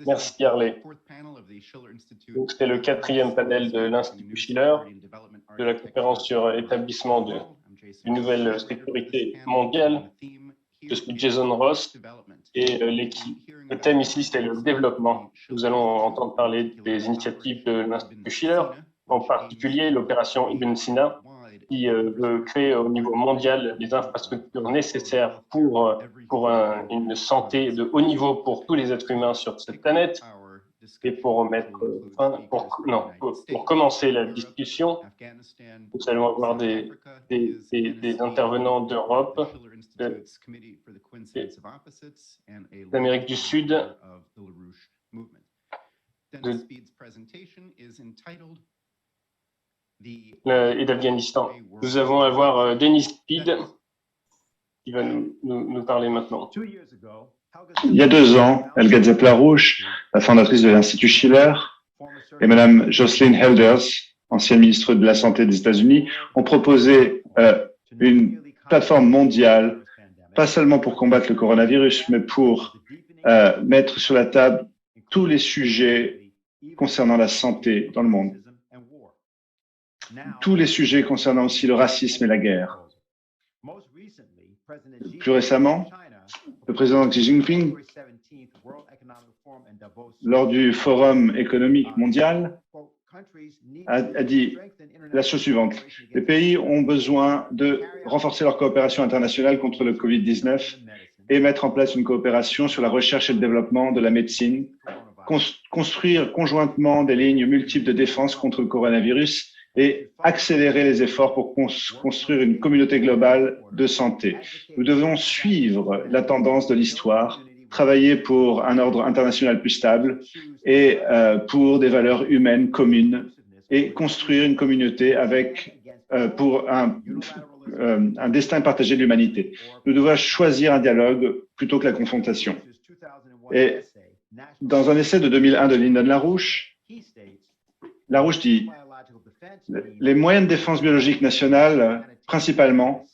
Merci, Harley. Donc, c'est le quatrième panel de l'Institut Schiller, de la conférence sur l'établissement d'une nouvelle sécurité mondiale. Je suis Jason Ross et le thème ici, c'est le développement. Nous allons entendre parler des initiatives de l'Institut Schiller, en particulier l'opération Ibn Sina, qui veut créer au niveau mondial les infrastructures nécessaires pour une santé de haut niveau pour tous les êtres humains sur cette planète. Et pour commencer la discussion, nous allons avoir des intervenants d'Europe, d'Amérique du Sud, et d'Afghanistan. Nous allons avoir Denis Speed qui va nous parler maintenant. Il y a 2 ans, Helga Zeppler-Rouch, la fondatrice de l'Institut Schiller, et Madame Jocelyn Elders, ancienne ministre de la Santé des États-Unis, ont proposé une plateforme mondiale, pas seulement pour combattre le coronavirus, mais pour mettre sur la table tous les sujets concernant la santé dans le monde. Tous les sujets concernant aussi le racisme et la guerre. Plus récemment, le président Xi Jinping, lors du Forum économique mondial, a dit la chose suivante. Les pays ont besoin de renforcer leur coopération internationale contre le Covid-19 et mettre en place une coopération sur la recherche et le développement de la médecine, construire conjointement des lignes multiples de défense contre le coronavirus et accélérer les efforts pour construire une communauté globale de santé. Nous devons suivre la tendance de l'histoire, travailler pour un ordre international plus stable et pour des valeurs humaines communes et construire une communauté pour un destin partagé de l'humanité. Nous devons choisir un dialogue plutôt que la confrontation. Et dans un essai de 2001 de Lyndon LaRouche, LaRouche dit les moyens de défense biologique nationale, principalement,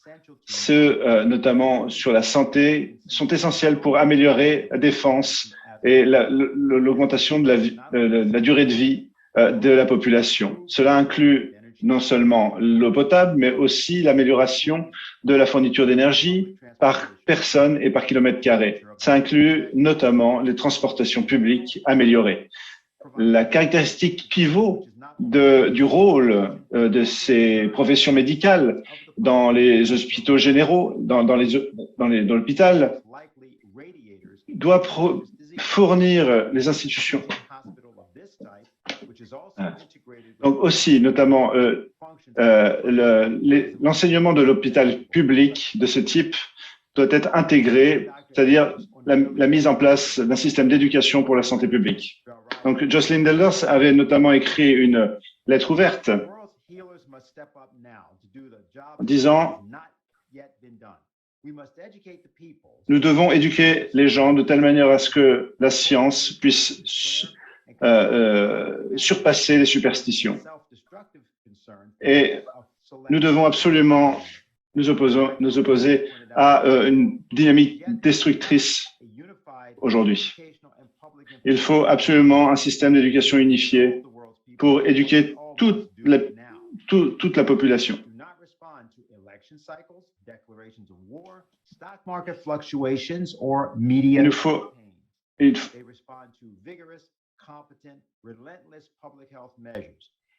ceux notamment sur la santé, sont essentiels pour améliorer la défense et l'augmentation de la durée de vie de la population. Cela inclut non seulement l'eau potable, mais aussi l'amélioration de la fourniture d'énergie par personne et par kilomètre carré. Ça inclut notamment les transportations publiques améliorées. La caractéristique pivot du rôle de ces professions médicales dans les hôpitaux généraux, dans l'hôpital, doit fournir les institutions. Donc aussi, notamment, l'enseignement de l'hôpital public de ce type doit être intégré, c'est-à-dire la mise en place d'un système d'éducation pour la santé publique. Donc, Jocelyn Elders avait notamment écrit une lettre ouverte en disant « Nous devons éduquer les gens de telle manière à ce que la science puisse surpasser les superstitions. Et nous devons absolument nous opposer à une dynamique destructrice aujourd'hui. Il faut absolument un système d'éducation unifié pour éduquer toute la population. Il nous faut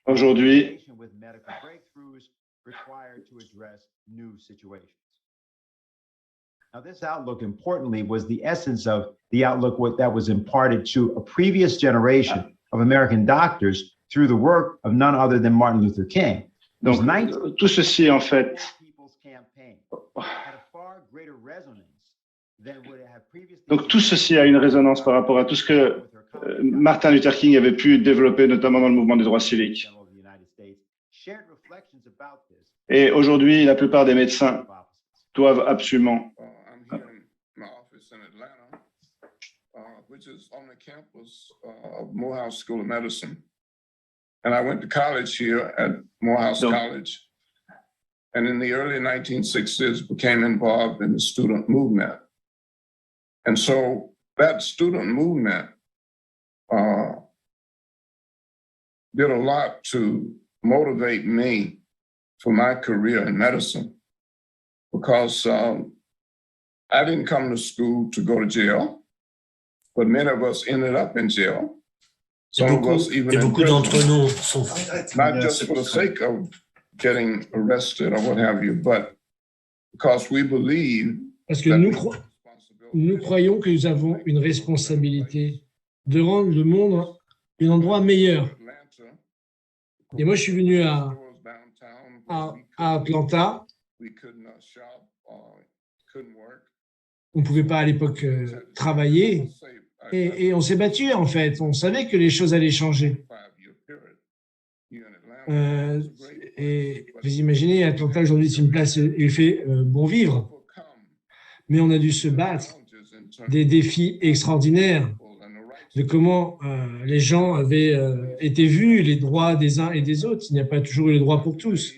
aujourd'hui Now, this outlook, importantly, was the essence of the outlook that was imparted to a previous generation of American doctors through the work of none other than Martin Luther King. Donc, tout ceci, en fait, donc tout ceci a une résonance par rapport à tout ce que Martin Luther King avait pu développer, notamment dans le mouvement des droits civiques. Et aujourd'hui, la plupart des médecins doivent absolument which is on the campus of Morehouse School of Medicine. And I went to college here at Morehouse College. And in the early 1960s, became involved in the student movement. And so that student movement did a lot to motivate me for my career in medicine, because I didn't come to school to go to jail, but many of us ended up in jail. Some of us even in prison, not just for the sake of getting arrested or what have you, but because we believe Parce que nous croyons que nous avons une responsabilité de rendre le monde un endroit meilleur. Et moi, je suis venu à Atlanta. On ne pouvait pas à l'époque travailler. Et on s'est battu, en fait. On savait que les choses allaient changer. Et vous imaginez, Atlanta, aujourd'hui, c'est une place où il fait bon vivre. Mais on a dû se battre des défis extraordinaires de comment les gens avaient été vus, les droits des uns et des autres. Il n'y a pas toujours eu les droits pour tous.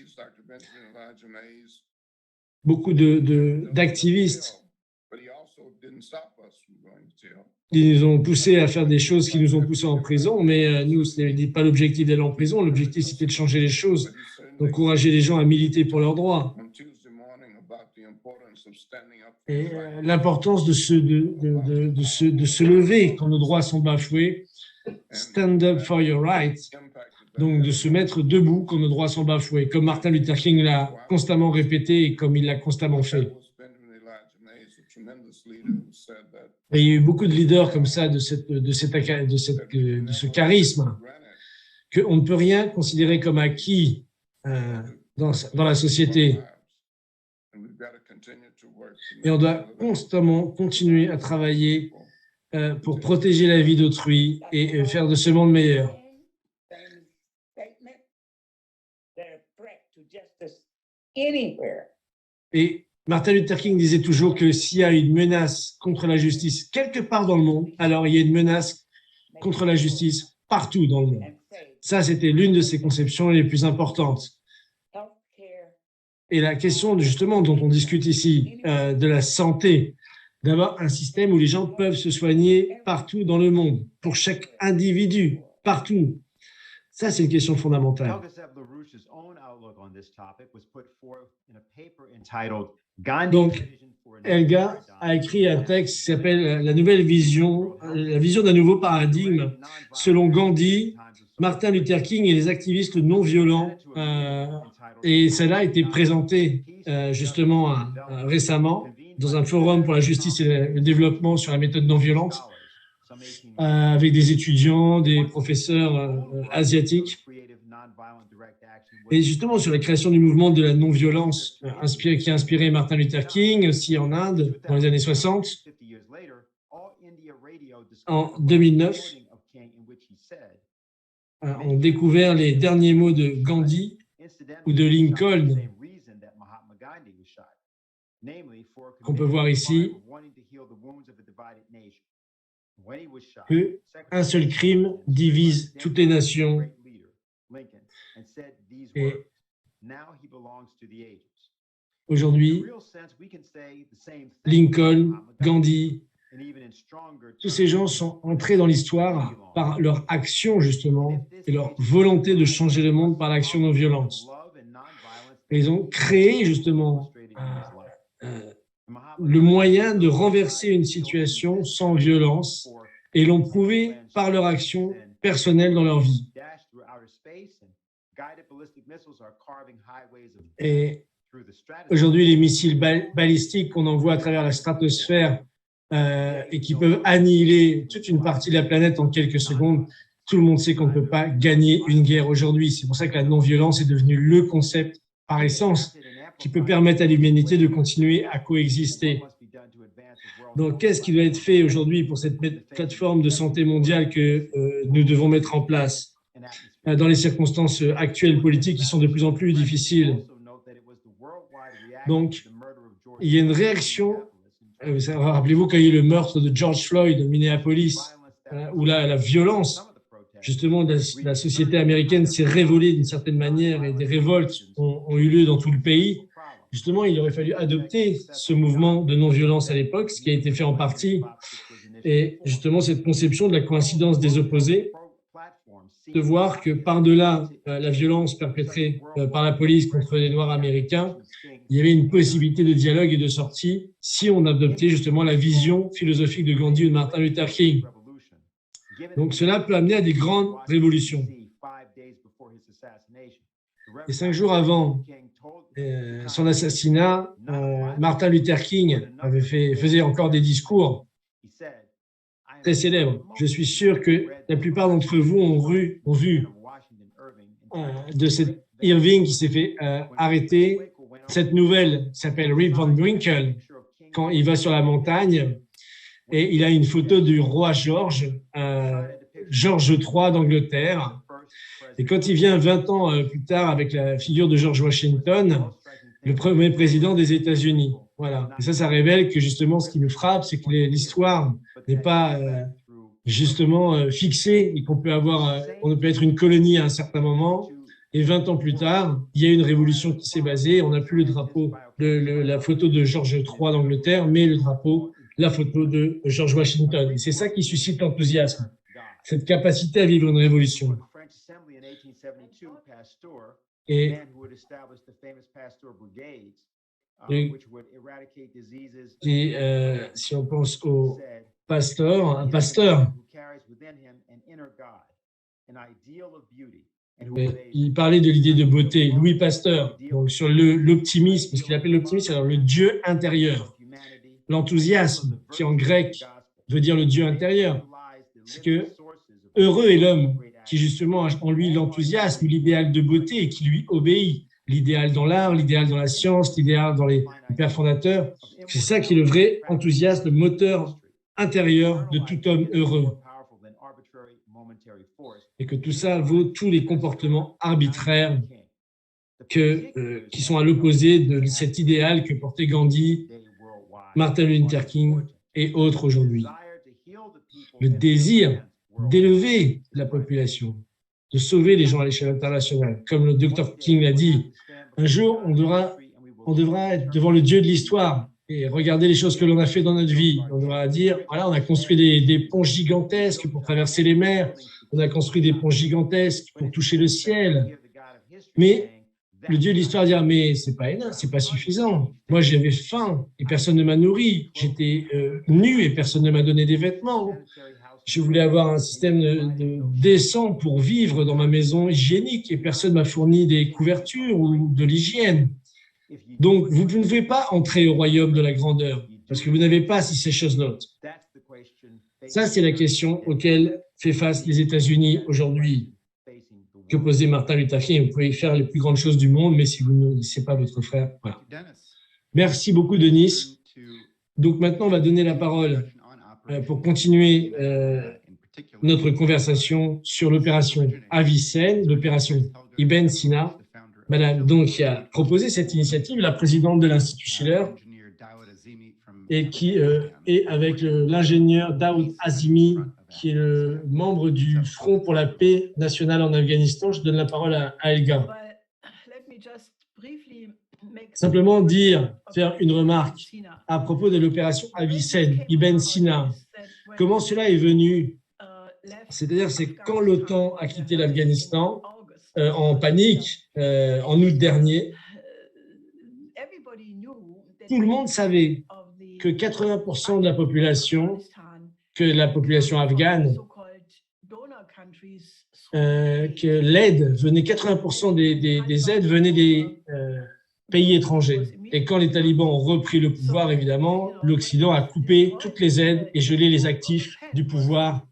Beaucoup d'activistes, ils nous ont poussés à faire des choses qui nous ont poussés en prison, mais nous, ce n'est pas l'objectif d'aller en prison. L'objectif, c'était de changer les choses, d'encourager les gens à militer pour leurs droits. Et l'importance de se lever quand nos droits sont bafoués, stand up for your rights, donc de se mettre debout quand nos droits sont bafoués, comme Martin Luther King l'a constamment répété et comme il l'a constamment fait. Et il y a eu beaucoup de leaders comme ça de ce charisme, qu'on ne peut rien considérer comme acquis dans la société. Et on doit constamment continuer à travailler pour protéger la vie d'autrui et faire de ce monde meilleur. Et Martin Luther King disait toujours que s'il y a une menace contre la justice quelque part dans le monde, alors il y a une menace contre la justice partout dans le monde. Ça, c'était l'une de ses conceptions les plus importantes. Et la question, justement, dont on discute ici, de la santé, d'avoir un système où les gens peuvent se soigner partout dans le monde, pour chaque individu, partout. Ça, c'est une question fondamentale. Donc, Helga a écrit un texte qui s'appelle La nouvelle vision, la vision d'un nouveau paradigme, selon Gandhi, Martin Luther King et les activistes non violents. Et cela a été présenté justement récemment dans un forum pour la justice et le développement sur la méthode non violente, avec des étudiants, des professeurs asiatiques. Et justement sur la création du mouvement de la non-violence qui a inspiré Martin Luther King, aussi en Inde, dans les années 60. En 2009, on a découvert les derniers mots de Gandhi ou de Lincoln, qu'on peut voir ici, qu'un seul crime divise toutes les nations. Et aujourd'hui, Lincoln, Gandhi, tous ces gens sont entrés dans l'histoire par leur action, justement, et leur volonté de changer le monde par l'action non violente. Et ils ont créé, justement, le moyen de renverser une situation sans violence et l'ont prouvé par leur action personnelle dans leur vie. Et aujourd'hui, les missiles balistiques qu'on envoie à travers la stratosphère et qui peuvent annihiler toute une partie de la planète en quelques secondes, tout le monde sait qu'on ne peut pas gagner une guerre aujourd'hui. C'est pour ça que la non-violence est devenue le concept par essence qui peut permettre à l'humanité de continuer à coexister. Donc, qu'est-ce qui doit être fait aujourd'hui pour cette plateforme de santé mondiale que nous devons mettre en place dans les circonstances actuelles politiques qui sont de plus en plus difficiles? Donc, il y a une réaction. Rappelez-vous quand il y a eu le meurtre de George Floyd au Minneapolis, où la violence, justement, de la société américaine s'est révolée d'une certaine manière et des révoltes ont eu lieu dans tout le pays. Justement, il aurait fallu adopter ce mouvement de non-violence à l'époque, ce qui a été fait en partie. Et justement, cette conception de la coïncidence des opposés, de voir que par-delà la violence perpétrée par la police contre les Noirs américains, il y avait une possibilité de dialogue et de sortie si on adoptait justement la vision philosophique de Gandhi ou de Martin Luther King. Donc cela peut amener à des grandes révolutions. Et 5 jours avant son assassinat, Martin Luther King faisait encore des discours très célèbres. Je suis sûr que la plupart d'entre vous ont vu de cet Irving qui s'est fait arrêter. Cette nouvelle s'appelle Rip Van Winkle, quand il va sur la montagne et il a une photo du roi George III d'Angleterre. Et quand il vient 20 ans plus tard avec la figure de George Washington, le premier président des États-Unis. Voilà. Et ça révèle que justement, ce qui nous frappe, c'est que l'histoire n'est pas justement fixée et qu'on peut on peut être une colonie à un certain moment. Et 20 ans plus tard, il y a une révolution qui s'est basée. On n'a plus le drapeau, la photo de George III d'Angleterre, mais la photo de George Washington. Et c'est ça qui suscite l'enthousiasme, cette capacité à vivre une révolution. Et si on pense au pasteur, un pasteur, il parlait de l'idée de beauté, Louis Pasteur, donc sur l'optimisme, ce qu'il appelle l'optimisme, c'est le Dieu intérieur. L'enthousiasme, qui en grec veut dire le Dieu intérieur, c'est que heureux est l'homme qui justement a en lui l'enthousiasme, l'idéal de beauté et qui lui obéit. L'idéal dans l'art, l'idéal dans la science, l'idéal dans les pères fondateurs. C'est ça qui est le vrai enthousiasme, le moteur intérieur de tout homme heureux. Et que tout ça vaut tous les comportements arbitraires qui sont à l'opposé de cet idéal que portait Gandhi, Martin Luther King et autres aujourd'hui. Le désir d'élever la population, de sauver les gens à l'échelle internationale. Comme le Dr King l'a dit, un jour, on devra être devant le Dieu de l'histoire et regarder les choses que l'on a fait dans notre vie. On devra dire, voilà, on a construit des ponts gigantesques pour traverser les mers, on a construit des ponts gigantesques pour toucher le ciel. Mais le Dieu de l'histoire dira, mais c'est pas énorme, c'est pas suffisant. Moi, j'avais faim et personne ne m'a nourri. J'étais nu et personne ne m'a donné des vêtements. Je voulais avoir un système décent pour vivre dans ma maison hygiénique et personne ne m'a fourni des couvertures ou de l'hygiène. Donc, vous ne pouvez pas entrer au royaume de la grandeur parce que vous n'avez pas ces choses-là. Ça, c'est la question auquel fait face les États-Unis aujourd'hui. Que posait Martin Luther King. Vous pouvez faire les plus grandes choses du monde, mais si vous ne laissez pas votre frère, voilà. Merci beaucoup, Denis. Donc maintenant, on va donner la parole pour continuer notre conversation sur l'opération Avicenne, l'opération Ibn Sina. Madame donc qui a proposé cette initiative, la présidente de l'Institut Schiller, et qui est avec l'ingénieur Daoud Azimi, qui est le membre du Front pour la paix nationale en Afghanistan. Je donne la parole à Elga. Simplement faire une remarque à propos de l'opération Avicenne, Ibn Sina. Comment cela est venu? C'est-à-dire, c'est quand l'OTAN a quitté l'Afghanistan en panique en août dernier, tout le monde savait que 80% de la population, que la population afghane, que l'aide venait, 80% des aides venaient des pays étrangers. Et quand les talibans ont repris le pouvoir, évidemment, l'Occident a coupé toutes les aides et gelé les actifs du pouvoir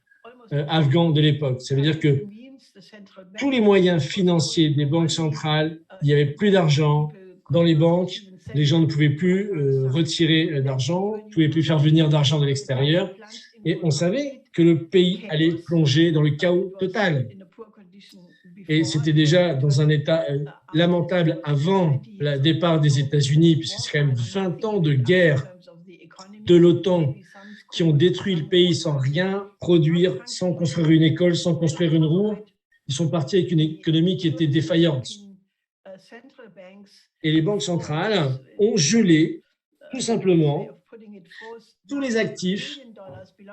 afghan de l'époque. Ça veut dire que tous les moyens financiers des banques centrales, il n'y avait plus d'argent dans les banques, les gens ne pouvaient plus retirer d'argent, ne pouvaient plus faire venir d'argent de l'extérieur, et on savait que le pays allait plonger dans le chaos total. Et c'était déjà dans un état lamentable avant le départ des États-Unis, puisque c'est quand même 20 ans de guerre de l'OTAN qui ont détruit le pays sans rien produire, sans construire une école, sans construire une roue. Ils sont partis avec une économie qui était défaillante. Et les banques centrales ont gelé, tout simplement, tous les actifs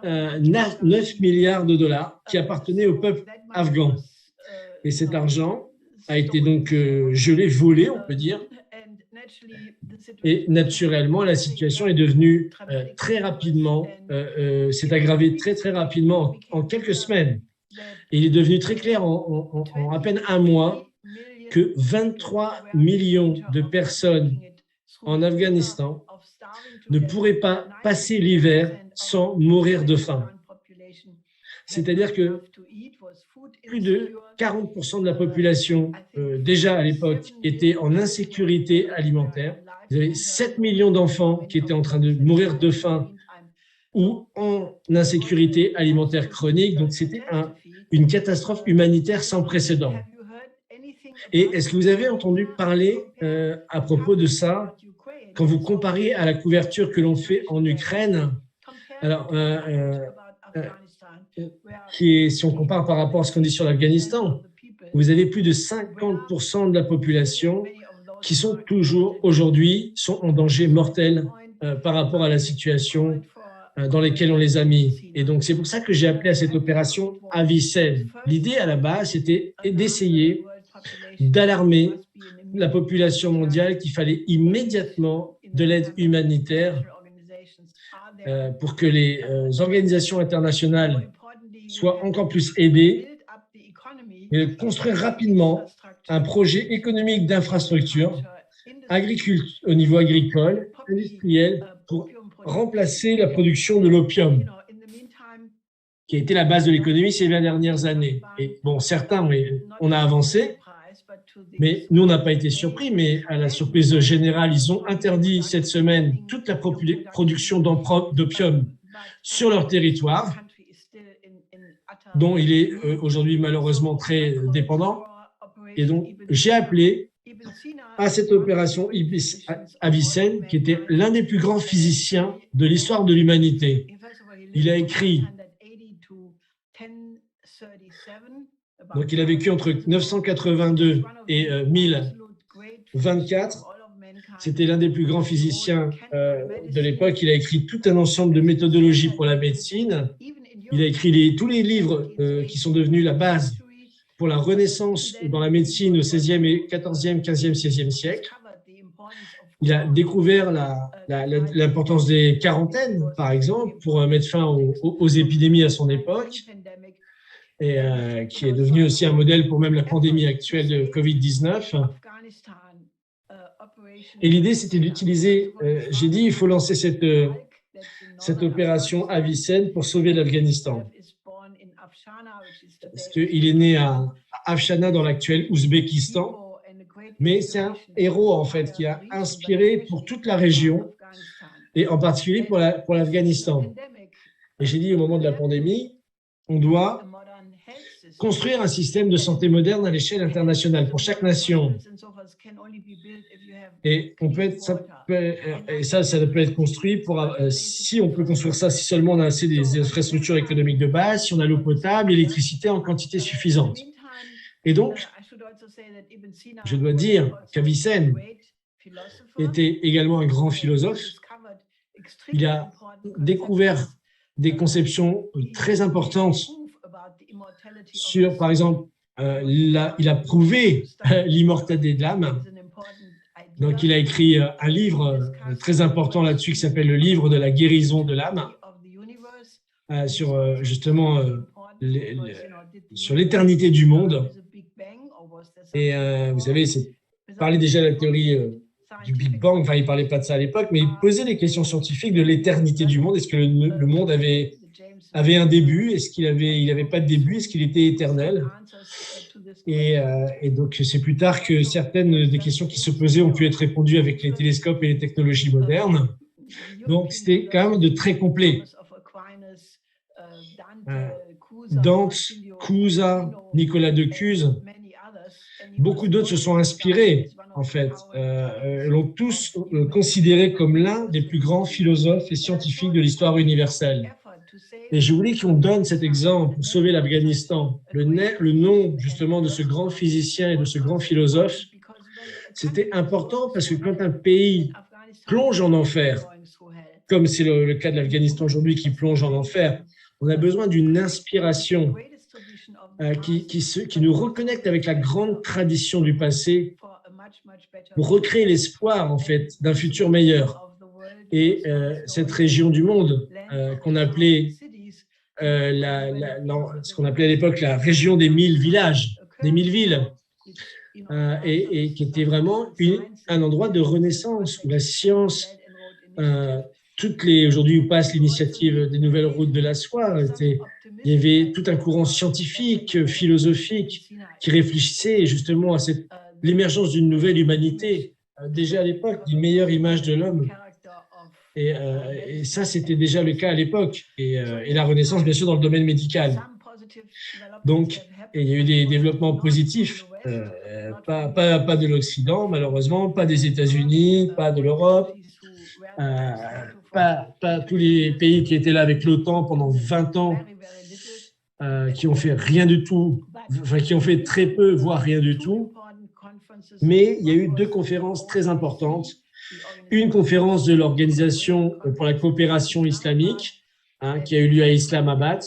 9 milliards de dollars qui appartenaient au peuple afghan. Et cet argent a été donc gelé, volé, on peut dire. Et naturellement, la situation est devenue très rapidement, s'est aggravée très, très rapidement en quelques semaines. Et il est devenu très clair en à peine un mois que 23 millions de personnes en Afghanistan ne pourraient pas passer l'hiver sans mourir de faim. C'est-à-dire que plus de 40% de la population, déjà à l'époque, était en insécurité alimentaire. Vous avez 7 millions d'enfants qui étaient en train de mourir de faim ou en insécurité alimentaire chronique. Donc, c'était une catastrophe humanitaire sans précédent. Et est-ce que vous avez entendu parler à propos de ça quand vous comparez à la couverture que l'on fait en Ukraine? Alors, si on compare par rapport à ce qu'on dit sur l'Afghanistan, vous avez plus de 50% de la population qui sont toujours aujourd'hui en danger mortel par rapport à la situation dans laquelle on les a mis. Et donc, c'est pour ça que j'ai appelé à cette opération Avicenne. L'idée à la base, c'était d'essayer d'alarmer la population mondiale qu'il fallait immédiatement de l'aide humanitaire pour que les organisations internationales soient encore plus aidées et de construire rapidement un projet économique d'infrastructure au niveau agricole, industriel, pour remplacer la production de l'opium, qui a été la base de l'économie ces 20 dernières années. Et bon, certains, on a avancé, mais nous, on n'a pas été surpris, mais à la surprise générale, ils ont interdit cette semaine toute la production d'opium sur leur territoire, dont il est aujourd'hui malheureusement très dépendant. Et donc, j'ai appelé à cette opération Avicenne, qui était l'un des plus grands physiciens de l'histoire de l'humanité. Il a écrit, donc il a vécu entre 982 et 1024. C'était l'un des plus grands physiciens de l'époque. Il a écrit tout un ensemble de méthodologies pour la médecine. Il a écrit tous les livres qui sont devenus la base pour la renaissance dans la médecine au XVIe et XIVe, XVe, XVIe siècle. Il a découvert l'importance des quarantaines, par exemple, pour mettre fin aux épidémies à son époque, et qui est devenu aussi un modèle pour même la pandémie actuelle de Covid-19. Et l'idée, c'était d'utiliser, j'ai dit, il faut lancer cette opération Avicenne pour sauver l'Afghanistan. Parce qu'il est né à Afshana dans l'actuel Ouzbékistan, mais c'est un héros en fait qui a inspiré pour toute la région et en particulier pour l'Afghanistan. Et j'ai dit au moment de la pandémie, on doit construire un système de santé moderne à l'échelle internationale pour chaque nation. Et ça peut être construit si on peut construire ça, si seulement on a assez des infrastructures économiques de base, si on a l'eau potable, l'électricité en quantité suffisante. Et donc, je dois dire qu'Avicenne était également un grand philosophe. Il a découvert des conceptions très importantes sur, par exemple, il a prouvé l'immortalité de l'âme. Donc, il a écrit un livre très important là-dessus qui s'appelle le livre de la guérison de l'âme, sur justement sur l'éternité du monde. Et vous savez, il parlait déjà de la théorie du Big Bang, enfin, il ne parlait pas de ça à l'époque, mais il posait des questions scientifiques de l'éternité du monde. Est-ce que le monde avait un début? Est-ce qu'il n'avait pas de début? Est-ce qu'il était éternel? Et donc, c'est plus tard que certaines des questions qui se posaient ont pu être répondues avec les télescopes et les technologies modernes. Donc, c'était quand même de très complet. Dante, Cusa, Nicolas de Cuse, beaucoup d'autres se sont inspirés, en fait, l'ont tous considéré comme l'un des plus grands philosophes et scientifiques de l'histoire universelle. Et je voulais qu'on donne cet exemple pour sauver l'Afghanistan. Le nom, justement, de ce grand physicien et de ce grand philosophe, c'était important parce que quand un pays plonge en enfer, comme c'est le cas de l'Afghanistan aujourd'hui qui plonge en enfer. On a besoin d'une inspiration qui nous reconnecte avec la grande tradition du passé pour recréer l'espoir, en fait, d'un futur meilleur. Et cette région du monde qu'on appelait, ce qu'on appelait à l'époque la région des 1000 villages, des 1000 villes, et qui était vraiment un endroit de renaissance où la science, aujourd'hui où passe l'initiative des nouvelles routes de la soie, il y avait tout un courant scientifique, philosophique, qui réfléchissait justement à l'émergence d'une nouvelle humanité, déjà à l'époque, d'une meilleure image de l'homme. Et ça, c'était déjà le cas à l'époque. Et la Renaissance, bien sûr, dans le domaine médical. Donc, il y a eu des développements positifs, pas de l'Occident, malheureusement, pas des États-Unis, pas de l'Europe, pas tous les pays qui étaient là avec l'OTAN pendant 20 ans, qui ont fait rien du tout, enfin, qui ont fait très peu, voire rien du tout. Mais il y a eu 2 conférences très importantes. Une conférence de l'Organisation pour la coopération islamique, qui a eu lieu à Islamabad,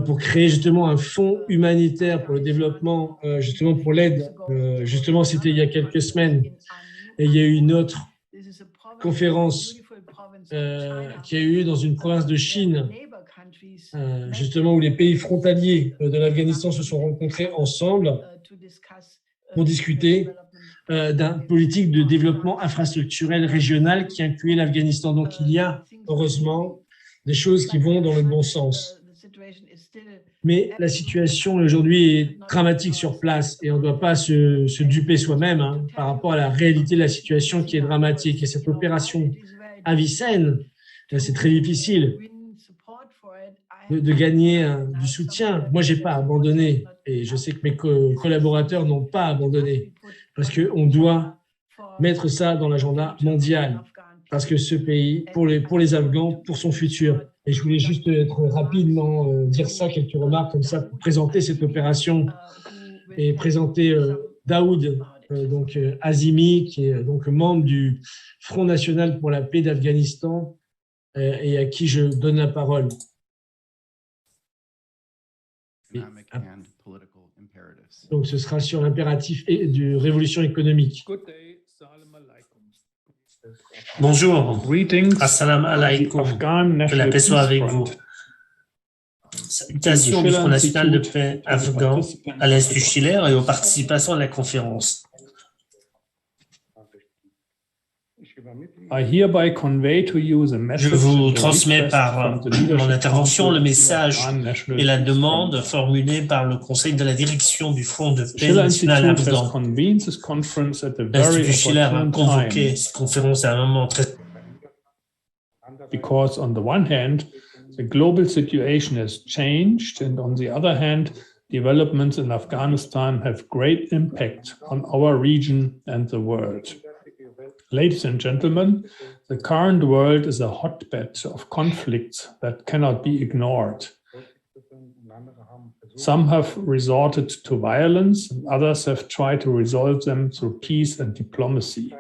pour créer justement un fonds humanitaire pour le développement, justement pour l'aide. Justement, c'était il y a quelques semaines. Et il y a eu une autre conférence qui a eu lieu dans une province de Chine, justement où les pays frontaliers de l'Afghanistan se sont rencontrés ensemble pour discuter d'une politique de développement infrastructurel régional qui incluait l'Afghanistan. Donc, il y a, heureusement, des choses qui vont dans le bon sens. Mais la situation aujourd'hui est dramatique sur place et on ne doit pas se duper soi-même par rapport à la réalité de la situation qui est dramatique. Et cette opération Avicenne, c'est très difficile de gagner du soutien. Moi, je n'ai pas abandonné et je sais que mes collaborateurs n'ont pas abandonné parce qu'on doit mettre ça dans l'agenda mondial parce que ce pays, pour les Afghans, pour son futur. Et je voulais juste rapidement dire ça, quelques remarques comme ça pour présenter cette opération et présenter Daoud Azimi, qui est donc membre du Front National pour la paix d'Afghanistan et à qui je donne la parole. Donc, ce sera sur l'impératif de révolution économique. Bonjour, assalamu alaikum, que la paix soit avec vous. Salutations du Front National de paix afghan à l'Institut Schiller et aux participants à la conférence. Je vous transmets par mon intervention le message et la demande formulée par le Conseil de la direction du Front de paix national afghan. L'Institut Schiller a convoqué cette conférence à un moment très... Because on the one hand, the global situation has changed, and on the other hand, developments in Afghanistan have great impact on our region and the world. Ladies and gentlemen, the current world is a hotbed of conflicts that cannot be ignored. Some have resorted to violence, and others have tried to resolve them through peace and diplomacy.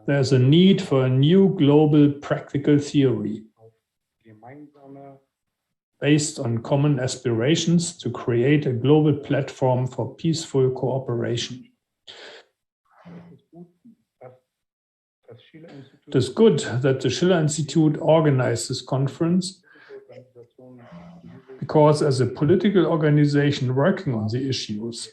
There's a need for a new global practical theory based on common aspirations to create a global platform for peaceful cooperation. It is good that the Schiller Institute organized this conference because as a political organization working on the issues,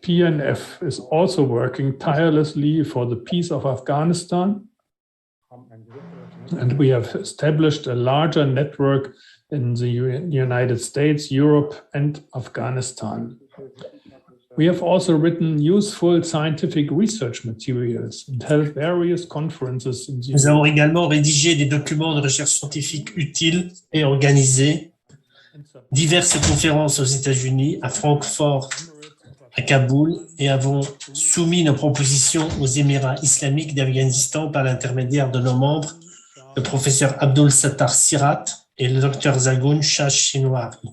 PNF is also working tirelessly for the peace of Afghanistan, and we have established a larger network in the United States, Europe, and Afghanistan. We have also written useful scientific research materials and held various conferences in the Nous avons également rédigé des documents de recherche scientifique utiles et organisé diverses conférences aux États-Unis, à Francfort, à Kaboul, et avons soumis nos propositions aux Émirats islamiques d'Afghanistan par l'intermédiaire de nos membres, le professeur Abdul Sattar Sirat et le docteur Zagoun Shah Shinwari.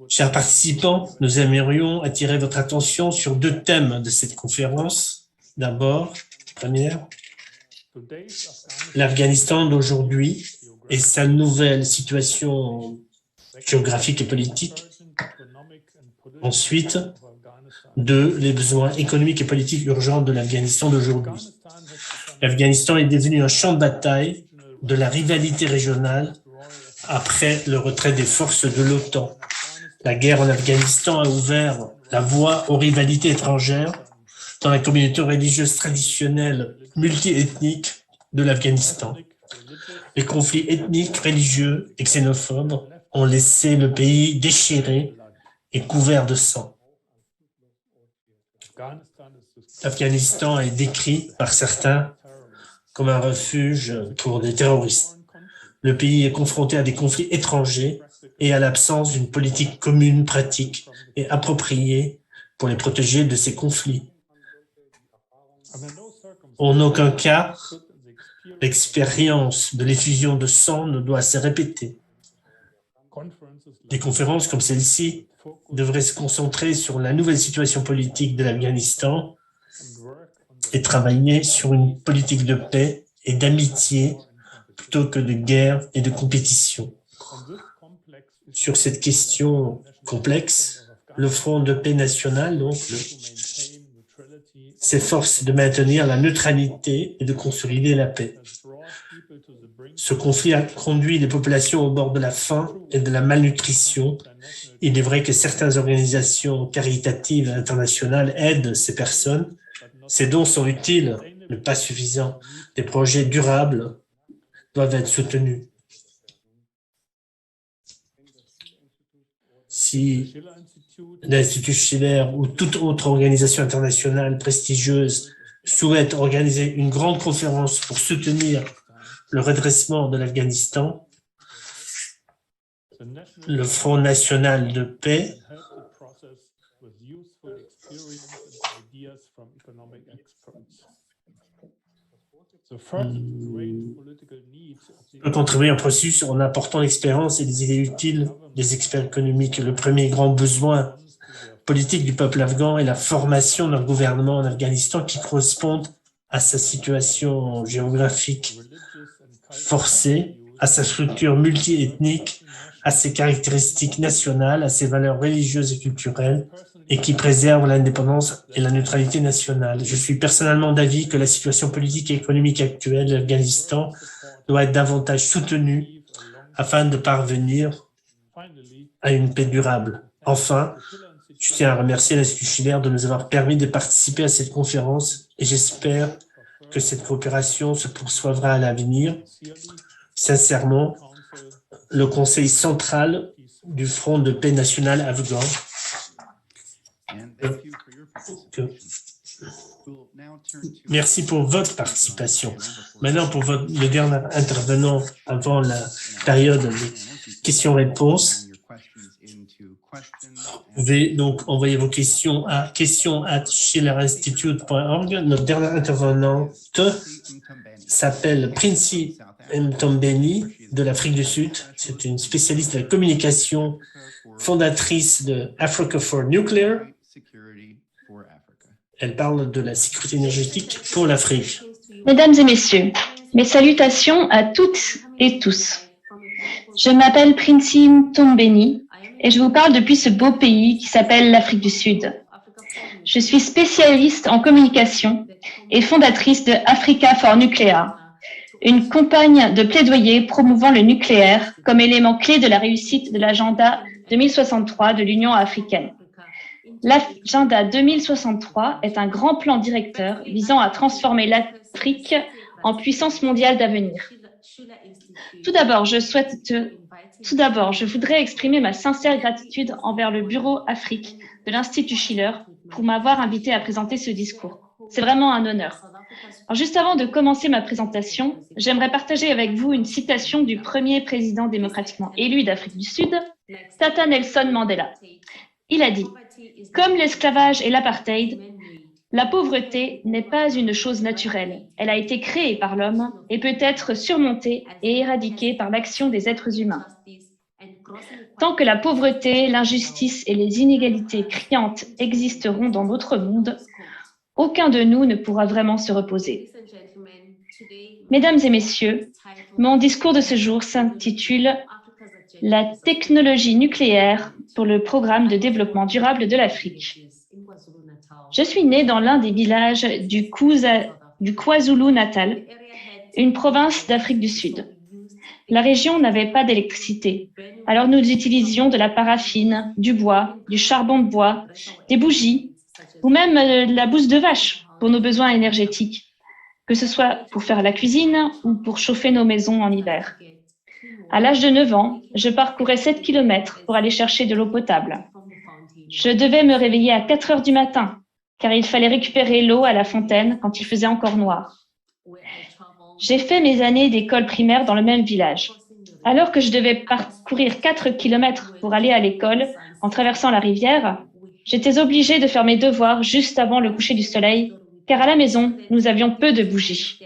Chers participants, nous aimerions attirer votre attention sur deux thèmes de cette conférence. D'abord, première, l'Afghanistan d'aujourd'hui et sa nouvelle situation géographique et politique. Ensuite, deux, les besoins économiques et politiques urgents de l'Afghanistan d'aujourd'hui. L'Afghanistan est devenu un champ de bataille de la rivalité régionale après le retrait des forces de l'OTAN. La guerre en Afghanistan a ouvert la voie aux rivalités étrangères dans la communauté religieuse traditionnelle multiethnique de l'Afghanistan. Les conflits ethniques, religieux et xénophobes ont laissé le pays déchiré et couvert de sang. L'Afghanistan est décrit par certains comme un refuge pour des terroristes. Le pays est confronté à des conflits étrangers et à l'absence d'une politique commune, pratique et appropriée pour les protéger de ces conflits. En aucun cas, l'expérience de l'effusion de sang ne doit se répéter. Des conférences comme celle-ci devraient se concentrer sur la nouvelle situation politique de l'Afghanistan et travailler sur une politique de paix et d'amitié plutôt que de guerre et de compétition. Sur cette question complexe, le Front de paix national s'efforce de maintenir la neutralité et de consolider la paix. Ce conflit a conduit les populations au bord de la faim et de la malnutrition. Il est vrai que certaines organisations caritatives internationales aident ces personnes. Ces dons sont utiles, mais pas suffisants. Des projets durables doivent être soutenus. Si l'Institut Schiller ou toute autre organisation internationale prestigieuse souhaite organiser une grande conférence pour soutenir le redressement de l'Afghanistan, le Front national de paix peut contribuer au processus en apportant l'expérience et les idées utiles des experts économiques. Le premier grand besoin politique du peuple afghan est la formation d'un gouvernement en Afghanistan qui corresponde à sa situation géographique forcée, à sa structure multiethnique, à ses caractéristiques nationales, à ses valeurs religieuses et culturelles, et qui préserve l'indépendance et la neutralité nationale. Je suis personnellement d'avis que la situation politique et économique actuelle de l'Afghanistan doit être davantage soutenue afin de parvenir à une paix durable. Enfin, je tiens à remercier l'Institut Schiller de nous avoir permis de participer à cette conférence et j'espère que cette coopération se poursuivra à l'avenir. Sincèrement, le Conseil central du Front de paix national afghan Merci pour votre participation. Maintenant, pour le dernier intervenant avant la période de questions-réponses, vous pouvez donc envoyer vos questions à questions@schillerinstitute.org. Notre dernière intervenante s'appelle Princy Mtombeni de l'Afrique du Sud. C'est une spécialiste de la communication, fondatrice de Africa for Nuclear. Elle parle de la sécurité énergétique pour l'Afrique. Mesdames et messieurs, mes salutations à toutes et tous. Je m'appelle Princy Mtombeni et je vous parle depuis ce beau pays qui s'appelle l'Afrique du Sud. Je suis spécialiste en communication et fondatrice de Africa for Nuclear, une campagne de plaidoyer promouvant le nucléaire comme élément clé de la réussite de l'agenda 2063 de l'Union africaine. L'agenda 2063 est un grand plan directeur visant à transformer l'Afrique en puissance mondiale d'avenir. Tout d'abord, je voudrais exprimer ma sincère gratitude envers le Bureau Afrique de l'Institut Schiller pour m'avoir invité à présenter ce discours. C'est vraiment un honneur. Alors, juste avant de commencer ma présentation, j'aimerais partager avec vous une citation du premier président démocratiquement élu d'Afrique du Sud, Tata Nelson Mandela. Il a dit « Comme l'esclavage et l'apartheid, la pauvreté n'est pas une chose naturelle. Elle a été créée par l'homme et peut être surmontée et éradiquée par l'action des êtres humains. Tant que la pauvreté, l'injustice et les inégalités criantes existeront dans notre monde, aucun de nous ne pourra vraiment se reposer. Mesdames et messieurs, mon discours de ce jour s'intitule « La technologie nucléaire pour le programme de développement durable de l'Afrique ». Je suis née dans l'un des villages du KwaZulu-Natal, une province d'Afrique du Sud. La région n'avait pas d'électricité, alors nous utilisions de la paraffine, du bois, du charbon de bois, des bougies ou même de la bouse de vache pour nos besoins énergétiques, que ce soit pour faire la cuisine ou pour chauffer nos maisons en hiver. À l'âge de 9 ans, je parcourais 7 km pour aller chercher de l'eau potable. Je devais me réveiller à 4 heures du matin, car il fallait récupérer l'eau à la fontaine quand il faisait encore noir. J'ai fait mes années d'école primaire dans le même village. Alors que je devais parcourir 4 km pour aller à l'école en traversant la rivière, j'étais obligée de faire mes devoirs juste avant le coucher du soleil, car à la maison, nous avions peu de bougies.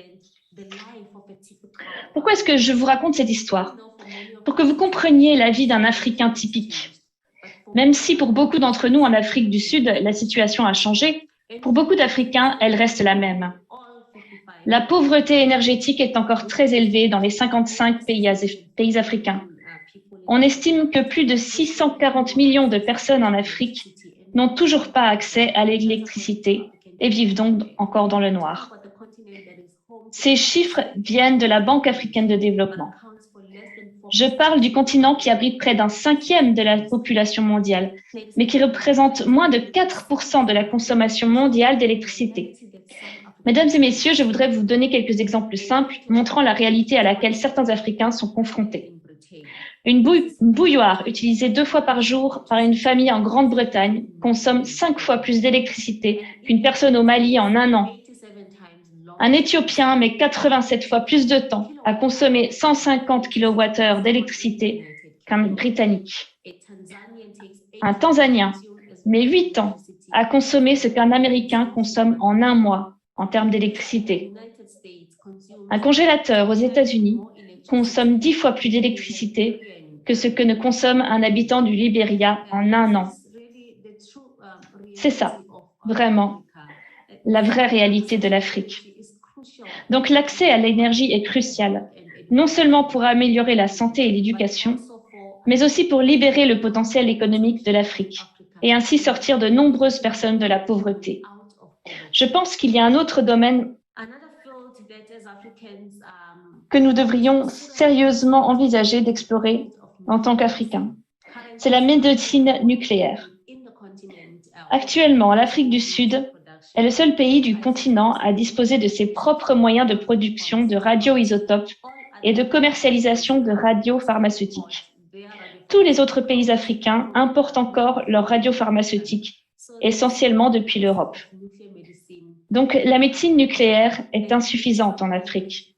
Pourquoi est-ce que je vous raconte cette histoire? Pour que vous compreniez la vie d'un Africain typique. Même si pour beaucoup d'entre nous en Afrique du Sud, la situation a changé, pour beaucoup d'Africains, elle reste la même. La pauvreté énergétique est encore très élevée dans les 55 pays africains. On estime que plus de 640 millions de personnes en Afrique n'ont toujours pas accès à l'électricité et vivent donc encore dans le noir. Ces chiffres viennent de la Banque africaine de développement. Je parle du continent qui abrite près d'un 1/5 de la population mondiale, mais qui représente moins de 4% de la consommation mondiale d'électricité. Mesdames et messieurs, je voudrais vous donner quelques exemples simples montrant la réalité à laquelle certains Africains sont confrontés. Une bouilloire utilisée 2 fois par jour par une famille en Grande-Bretagne consomme 5 fois plus d'électricité qu'une personne au Mali en 1 an. Un Éthiopien met 87 fois plus de temps à consommer 150 kWh d'électricité qu'un Britannique. Un Tanzanien met 8 ans à consommer ce qu'un Américain consomme en 1 mois en termes d'électricité. Un congélateur aux États-Unis consomme 10 fois plus d'électricité que ce que ne consomme un habitant du Libéria en 1 an. C'est ça, vraiment, la vraie réalité de l'Afrique. Donc l'accès à l'énergie est crucial, non seulement pour améliorer la santé et l'éducation, mais aussi pour libérer le potentiel économique de l'Afrique et ainsi sortir de nombreuses personnes de la pauvreté. Je pense qu'il y a un autre domaine que nous devrions sérieusement envisager d'explorer en tant qu'Africains. C'est la médecine nucléaire. Actuellement, l'Afrique du Sud est le seul pays du continent à disposer de ses propres moyens de production de radioisotopes et de commercialisation de radiopharmaceutiques. Tous les autres pays africains importent encore leurs radiopharmaceutiques, essentiellement depuis l'Europe. Donc, la médecine nucléaire est insuffisante en Afrique.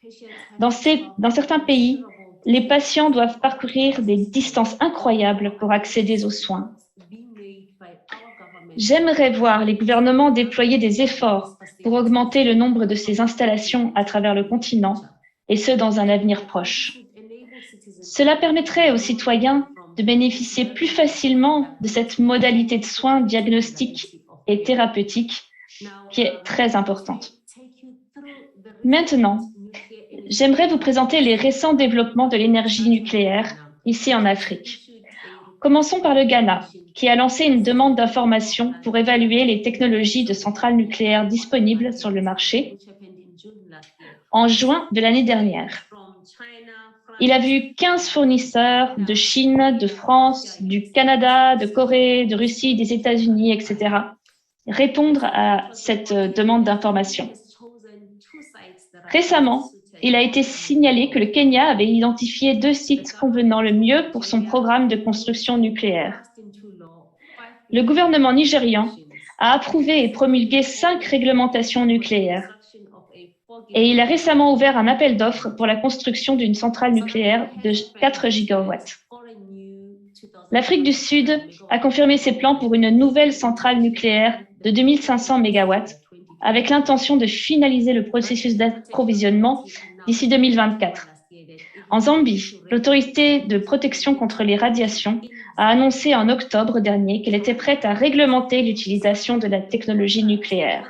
Dans certains pays, les patients doivent parcourir des distances incroyables pour accéder aux soins. J'aimerais voir les gouvernements déployer des efforts pour augmenter le nombre de ces installations à travers le continent, et ce, dans un avenir proche. Cela permettrait aux citoyens de bénéficier plus facilement de cette modalité de soins diagnostiques et thérapeutiques qui est très importante. Maintenant, j'aimerais vous présenter les récents développements de l'énergie nucléaire ici en Afrique. Commençons par le Ghana, qui a lancé une demande d'information pour évaluer les technologies de centrales nucléaires disponibles sur le marché en juin de l'année dernière. Il a vu 15 fournisseurs de Chine, de France, du Canada, de Corée, de Russie, des États-Unis, etc. répondre à cette demande d'information. Récemment, il a été signalé que le Kenya avait identifié 2 sites convenant le mieux pour son programme de construction nucléaire. Le gouvernement nigérian a approuvé et promulgué 5 réglementations nucléaires. Et il a récemment ouvert un appel d'offres pour la construction d'une centrale nucléaire de 4 gigawatts. L'Afrique du Sud a confirmé ses plans pour une nouvelle centrale nucléaire de 2500 mégawatts, avec l'intention de finaliser le processus d'approvisionnement d'ici 2024. En Zambie, l'autorité de protection contre les radiations a annoncé en octobre dernier qu'elle était prête à réglementer l'utilisation de la technologie nucléaire.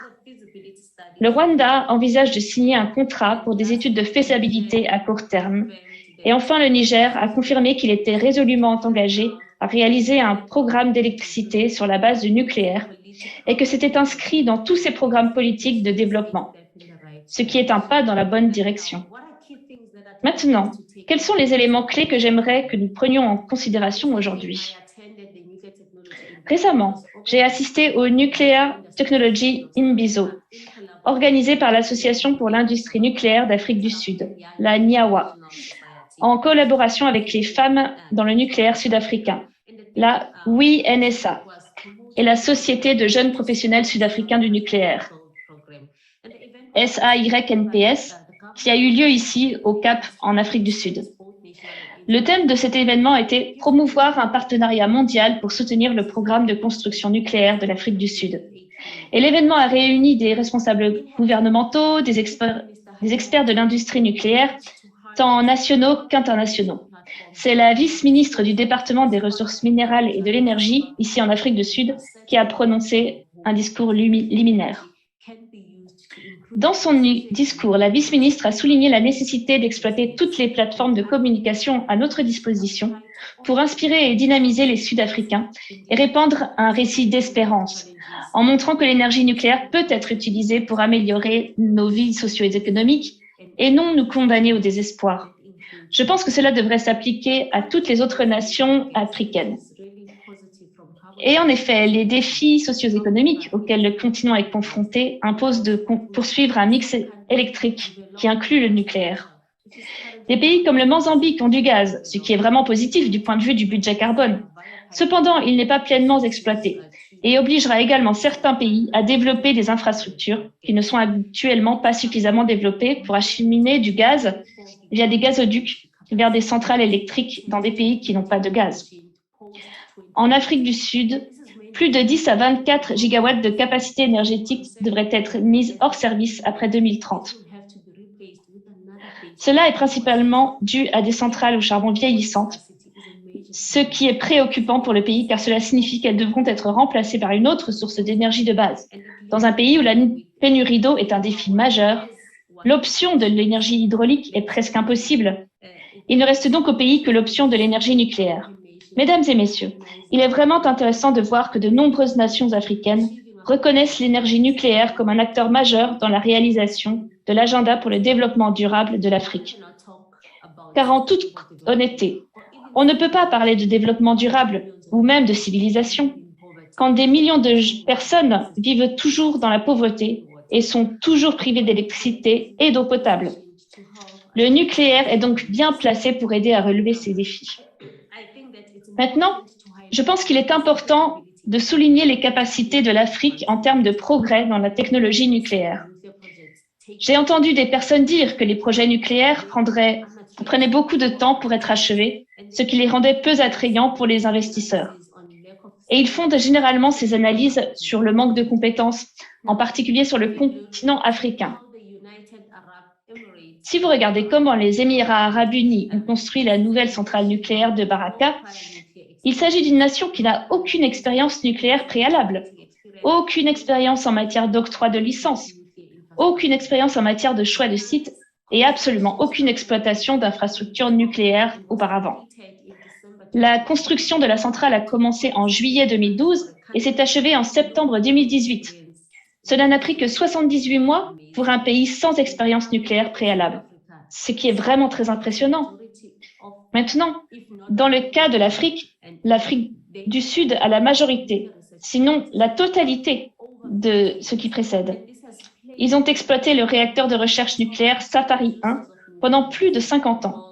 Le Rwanda envisage de signer un contrat pour des études de faisabilité à court terme. Et enfin, le Niger a confirmé qu'il était résolument engagé à réaliser un programme d'électricité sur la base du nucléaire et que c'était inscrit dans tous ses programmes politiques de développement, ce qui est un pas dans la bonne direction. Maintenant, quels sont les éléments clés que j'aimerais que nous prenions en considération aujourd'hui? Récemment, j'ai assisté au Nuclear Technology Imbizo, organisé par l'Association pour l'industrie nucléaire d'Afrique du Sud, la NIAWA, en collaboration avec les femmes dans le nucléaire sud-africain, la WINSA, et la Société de jeunes professionnels sud-africains du nucléaire, SAYNPS, qui a eu lieu ici au Cap en Afrique du Sud. Le thème de cet événement était « Promouvoir un partenariat mondial pour soutenir le programme de construction nucléaire de l'Afrique du Sud ». Et l'événement a réuni des responsables gouvernementaux, des experts de l'industrie nucléaire, tant nationaux qu'internationaux. C'est la vice-ministre du département des ressources minérales et de l'énergie, ici en Afrique du Sud, qui a prononcé un discours liminaire. Dans son discours, la vice-ministre a souligné la nécessité d'exploiter toutes les plateformes de communication à notre disposition pour inspirer et dynamiser les Sud-Africains et répandre un récit d'espérance, en montrant que l'énergie nucléaire peut être utilisée pour améliorer nos vies socio-économiques et non nous condamner au désespoir. Je pense que cela devrait s'appliquer à toutes les autres nations africaines. Et en effet, les défis socio-économiques auxquels le continent est confronté imposent de poursuivre un mix électrique qui inclut le nucléaire. Des pays comme le Mozambique ont du gaz, ce qui est vraiment positif du point de vue du budget carbone. Cependant, il n'est pas pleinement exploité et obligera également certains pays à développer des infrastructures qui ne sont actuellement pas suffisamment développées pour acheminer du gaz via des gazoducs vers des centrales électriques dans des pays qui n'ont pas de gaz. En Afrique du Sud, plus de 10 à 24 gigawatts de capacité énergétique devraient être mises hors service après 2030. Cela est principalement dû à des centrales au charbon vieillissantes, ce qui est préoccupant pour le pays car cela signifie qu'elles devront être remplacées par une autre source d'énergie de base. Dans un pays où la pénurie d'eau est un défi majeur, l'option de l'énergie hydraulique est presque impossible. Il ne reste donc au pays que l'option de l'énergie nucléaire. Mesdames et messieurs, il est vraiment intéressant de voir que de nombreuses nations africaines reconnaissent l'énergie nucléaire comme un acteur majeur dans la réalisation de l'agenda pour le développement durable de l'Afrique. Car en toute honnêteté, on ne peut pas parler de développement durable ou même de civilisation quand des millions de personnes vivent toujours dans la pauvreté et sont toujours privées d'électricité et d'eau potable. Le nucléaire est donc bien placé pour aider à relever ces défis. Maintenant, je pense qu'il est important de souligner les capacités de l'Afrique en termes de progrès dans la technologie nucléaire. J'ai entendu des personnes dire que les projets nucléaires prenaient beaucoup de temps pour être achevés, ce qui les rendait peu attrayants pour les investisseurs. Et ils fondent généralement ces analyses sur le manque de compétences, en particulier sur le continent africain. Si vous regardez comment les Émirats arabes unis ont construit la nouvelle centrale nucléaire de Baraka, il s'agit d'une nation qui n'a aucune expérience nucléaire préalable, aucune expérience en matière d'octroi de licence, aucune expérience en matière de choix de site et absolument aucune exploitation d'infrastructures nucléaires auparavant. La construction de la centrale a commencé en juillet 2012 et s'est achevée en septembre 2018. Cela n'a pris que 78 mois pour un pays sans expérience nucléaire préalable, ce qui est vraiment très impressionnant. Maintenant, dans le cas de l'Afrique du Sud a la majorité, sinon la totalité de ce qui précède. Ils ont exploité le réacteur de recherche nucléaire Safari 1 pendant plus de 50 ans.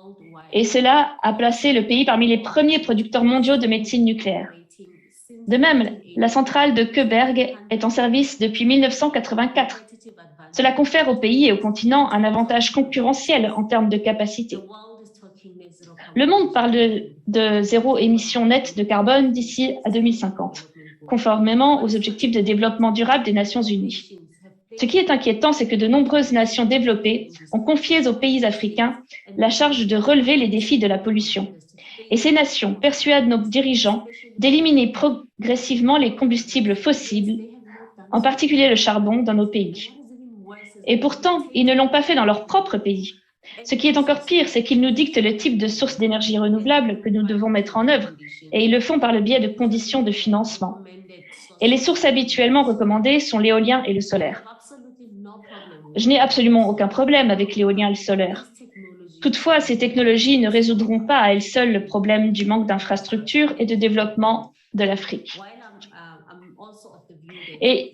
Et cela a placé le pays parmi les premiers producteurs mondiaux de médecine nucléaire. De même, la centrale de Koeberg est en service depuis 1984. Cela confère au pays et au continent un avantage concurrentiel en termes de capacité. Le monde parle de zéro émission nette de carbone d'ici à 2050, conformément aux objectifs de développement durable des Nations Unies. Ce qui est inquiétant, c'est que de nombreuses nations développées ont confié aux pays africains la charge de relever les défis de la pollution. Et ces nations persuadent nos dirigeants d'éliminer progressivement les combustibles fossiles, en particulier le charbon, dans nos pays. Et pourtant, ils ne l'ont pas fait dans leur propre pays. Ce qui est encore pire, c'est qu'ils nous dictent le type de source d'énergie renouvelable que nous devons mettre en œuvre, et ils le font par le biais de conditions de financement. Et les sources habituellement recommandées sont l'éolien et le solaire. Je n'ai absolument aucun problème avec l'éolien et le solaire. Toutefois, ces technologies ne résoudront pas à elles seules le problème du manque d'infrastructures et de développement de l'Afrique. Et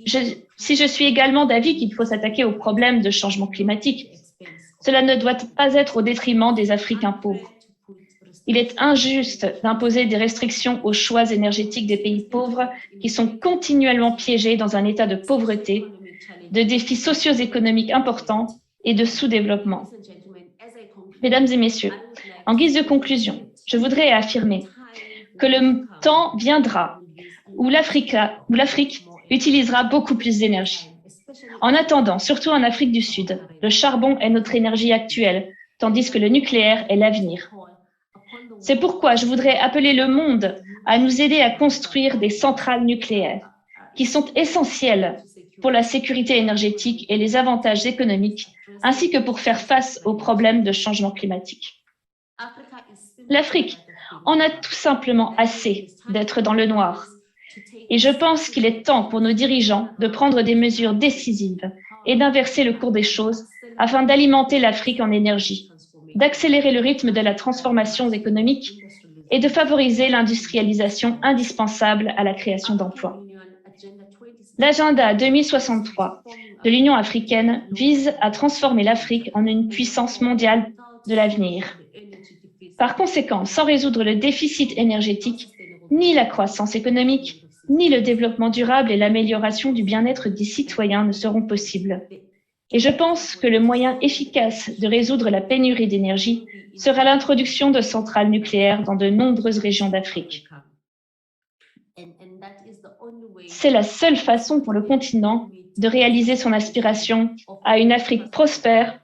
si je suis également d'avis qu'il faut s'attaquer au problème de changement climatique, cela ne doit pas être au détriment des Africains pauvres. Il est injuste d'imposer des restrictions aux choix énergétiques des pays pauvres qui sont continuellement piégés dans un état de pauvreté, de défis socio-économiques importants et de sous-développement. Mesdames et messieurs, en guise de conclusion, je voudrais affirmer que le temps viendra où l'Afrique utilisera beaucoup plus d'énergie. En attendant, surtout en Afrique du Sud, le charbon est notre énergie actuelle, tandis que le nucléaire est l'avenir. C'est pourquoi je voudrais appeler le monde à nous aider à construire des centrales nucléaires qui sont essentielles pour la sécurité énergétique et les avantages économiques, ainsi que pour faire face aux problèmes de changement climatique. L'Afrique en a tout simplement assez d'être dans le noir. Et je pense qu'il est temps pour nos dirigeants de prendre des mesures décisives et d'inverser le cours des choses afin d'alimenter l'Afrique en énergie, d'accélérer le rythme de la transformation économique et de favoriser l'industrialisation indispensable à la création d'emplois. L'agenda 2063 de l'Union africaine vise à transformer l'Afrique en une puissance mondiale de l'avenir. Par conséquent, sans résoudre le déficit énergétique, ni la croissance économique, ni le développement durable et l'amélioration du bien-être des citoyens ne seront possibles. Et je pense que le moyen efficace de résoudre la pénurie d'énergie sera l'introduction de centrales nucléaires dans de nombreuses régions d'Afrique. C'est la seule façon pour le continent de réaliser son aspiration à une Afrique prospère,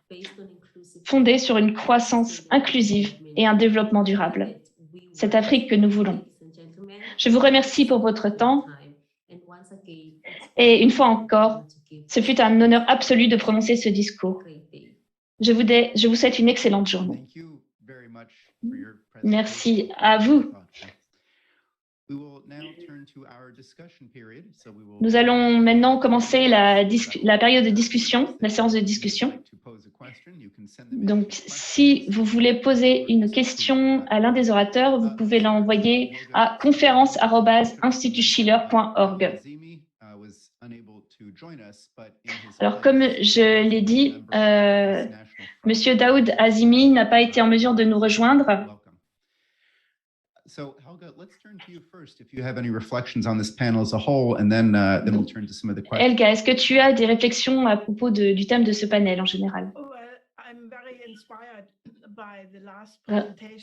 fondée sur une croissance inclusive et un développement durable. Cette Afrique que nous voulons. Je vous remercie pour votre temps et une fois encore, ce fut un honneur absolu de prononcer ce discours. Je vous souhaite une excellente journée. Merci à vous. Nous allons maintenant commencer la période de discussion, la séance de discussion. Donc, si vous voulez poser une question à l'un des orateurs, vous pouvez l'envoyer à conférence@institutschiller.org. Alors, comme je l'ai dit, Monsieur Daoud Azimi n'a pas été en mesure de nous rejoindre. So, Helga, let's turn to you first if you have any reflections on this panel as a whole, and then we'll turn to some of the questions. Helga, est-ce que tu as des réflexions à propos du thème de ce panel en général?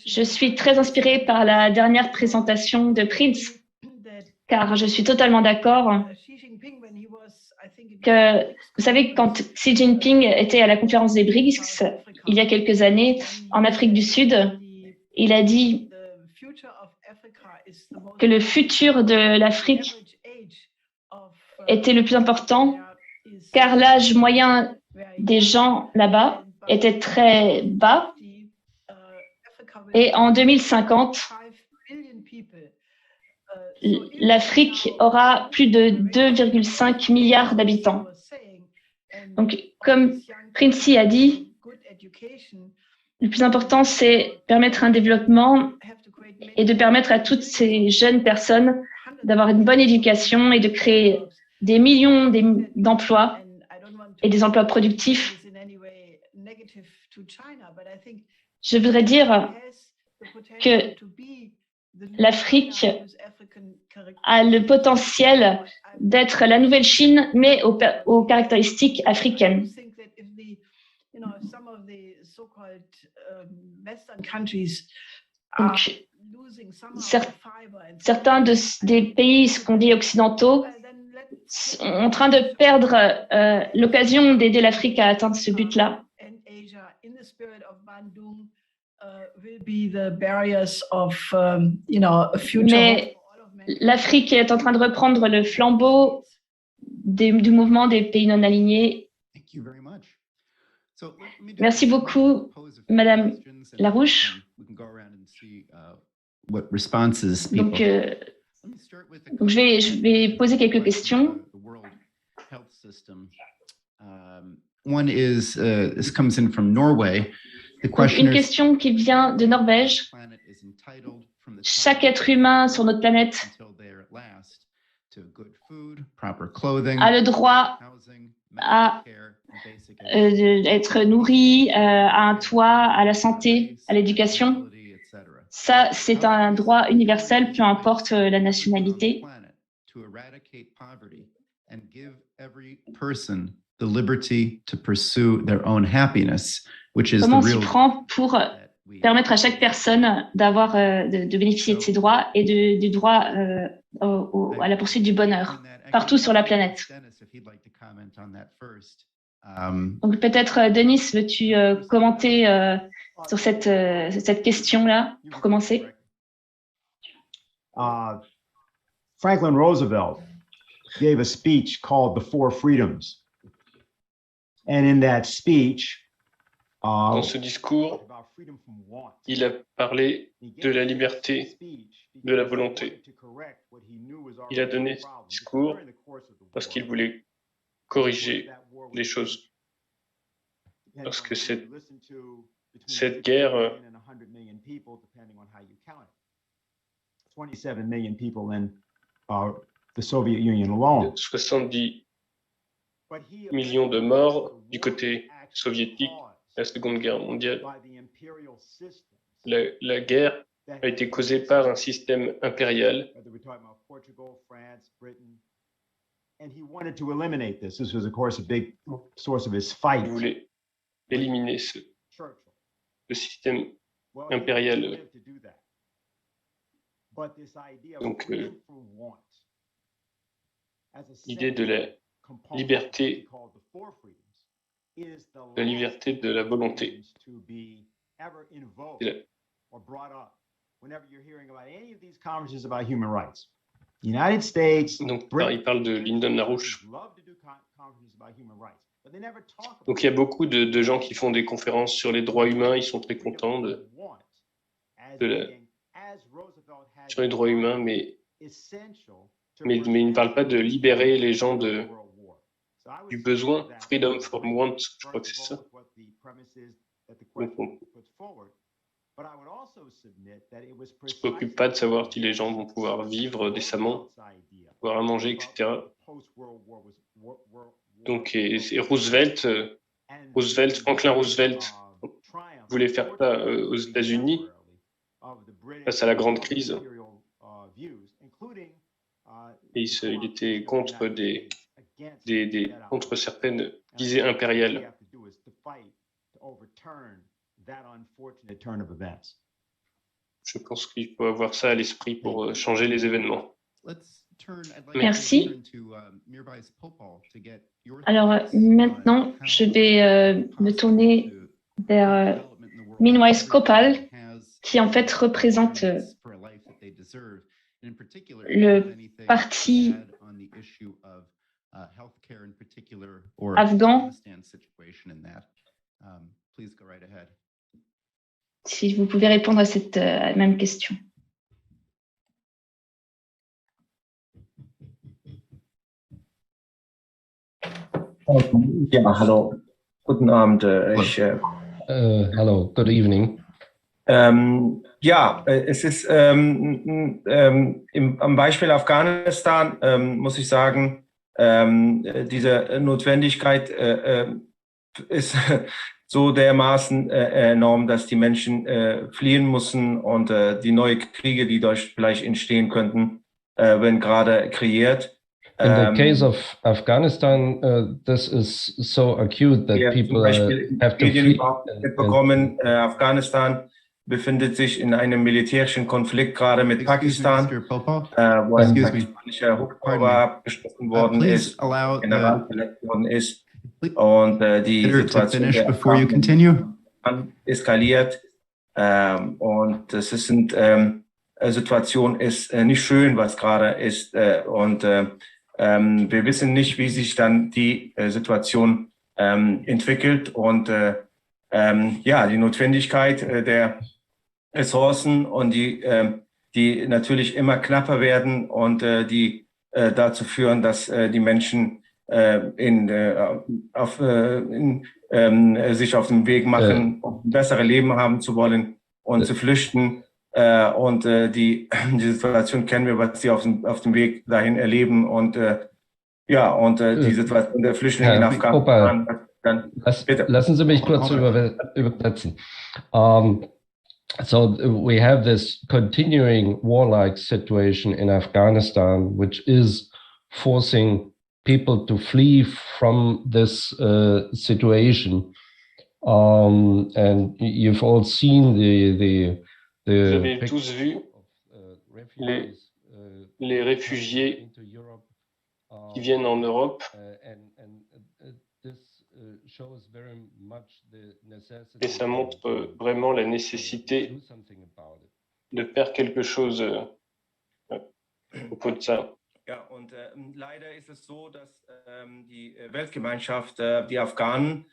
Je suis très inspirée par la dernière présentation de Prince, car je suis totalement d'accord que, vous savez, quand Xi Jinping était à la conférence des BRICS, il y a quelques années, en Afrique du Sud, il a dit que le futur de l'Afrique était le plus important, car l'âge moyen des gens là-bas était très bas. Et en 2050, l'Afrique aura plus de 2,5 milliards d'habitants. Donc, comme Prince a dit, le plus important, c'est permettre un développement et de permettre à toutes ces jeunes personnes d'avoir une bonne éducation et de créer des millions d'emplois et des emplois productifs. Je voudrais dire que l'Afrique a le potentiel d'être la nouvelle Chine, mais aux caractéristiques africaines. Donc, certains des pays, ce qu'on dit occidentaux, en train de perdre l'occasion d'aider l'Afrique à atteindre ce but-là. Mais l'Afrique est en train de reprendre le flambeau du mouvement des pays non alignés. Merci beaucoup, Madame Larouche. Donc, je vais poser quelques questions. One is, this comes in from Norway. Donc, une question qui vient de Norvège. Chaque être humain sur notre planète a le droit à être nourri, à un toit, à la santé, à l'éducation. Ça, c'est un droit universel, peu importe la nationalité. Comment on s'y prend pour permettre à chaque personne d'avoir, de bénéficier de ses droits et du droit à la poursuite du bonheur partout sur la planète. Donc peut-être, Denis, veux-tu commenter sur cette question-là pour commencer? Franklin Roosevelt gave a speech called The Four Freedoms. And in that speech, dans ce discours, il a parlé de la liberté, de la volonté. Il a donné ce discours parce qu'il voulait corriger les choses. Parce que cette guerre 27 million people in the Soviet Union alone. 70 millions de morts du côté soviétique, la Seconde Guerre mondiale. La guerre a été causée par un système impérial. Il voulait éliminer ce système impérial. Donc, l'idée de la liberté de la volonté. Donc, il parle de Lyndon LaRouche. Donc, il y a beaucoup de gens qui font des conférences sur les droits humains. Ils sont très contents sur les droits humains, mais ils ne parlent pas de libérer les gens du besoin. Freedom from want, je crois que c'est ça. On ne se préoccupe pas de savoir si les gens vont pouvoir vivre décemment, pouvoir à manger, etc. Donc, Franklin Roosevelt voulait faire ça aux États-Unis face à la grande crise. Et il était contre contre certaines visées impériales. Je pense qu'il faut avoir ça à l'esprit pour changer les événements. Merci. Alors maintenant, je vais me tourner vers Minwise Kopal, qui en fait représente le parti afghan. Si vous pouvez répondre à cette même question. Ja, hallo. Guten Abend. Hello, good evening. Ja, es ist am Beispiel Afghanistan, muss ich sagen, diese Notwendigkeit ist so dermaßen enorm, dass die Menschen fliehen müssen und die neuen Kriege, die dort vielleicht entstehen könnten, werden gerade kreiert. In the case of Afghanistan, this is so acute that people have to flee. Bekommen, Afghanistan befindet sich in einem militärischen Konflikt gerade mit Pakistan, wo ein pakistanischer Hubschrauber beschossen worden ist, General verletzt worden ist und die Situation der Afghanen eskaliert. Und das ist Situation ist nicht schön, was gerade ist. Und wir wissen nicht, wie sich dann die Situation entwickelt. Und ja, die Notwendigkeit der Ressourcen und die natürlich immer knapper werden und die dazu führen, dass die Menschen sich auf den Weg machen, um ein besseres Leben haben zu wollen und zu flüchten. Und die Situation kennen wir, was sie auf dem Weg dahin erleben. Und ja, und die Situation der Flüchtlinge in Afghanistan. Lassen Sie mich kurz übersetzen. So we have this continuing warlike situation in Afghanistan, which is forcing people to flee from this situation. And you've all seen Vous avez tous vu les réfugiés qui viennent en Europe. Et ça montre vraiment la nécessité de faire quelque chose à propos de ça. Ja, und leider ist es so, dass die Weltgemeinschaft, die Afghanen,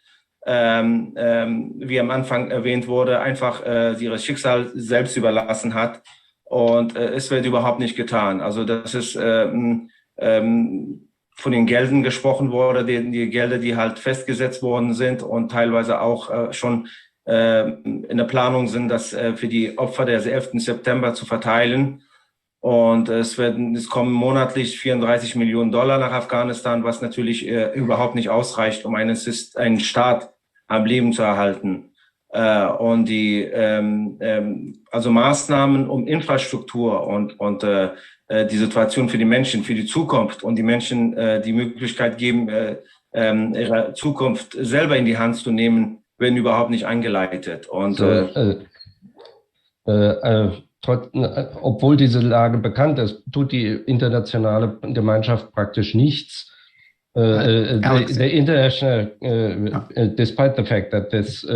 wie am Anfang erwähnt wurde, einfach ihr Schicksal selbst überlassen hat. Und es wird überhaupt nicht getan. Also das ist von den Geldern gesprochen wurde, die Gelder, die halt festgesetzt worden sind und teilweise auch schon in der Planung sind, das für die Opfer des 11. September zu verteilen. Und es kommen monatlich 34 Millionen Dollar nach Afghanistan, was natürlich überhaupt nicht ausreicht, um einen Staat am Leben zu erhalten. Und die also Maßnahmen um Infrastruktur und die Situation für die Menschen, für die Zukunft und die Menschen die Möglichkeit geben, ihre Zukunft selber in die Hand zu nehmen, werden überhaupt nicht eingeleitet. Und obwohl diese Lage bekannt ist, tut die internationale Gemeinschaft praktisch nichts. The international, despite the fact that this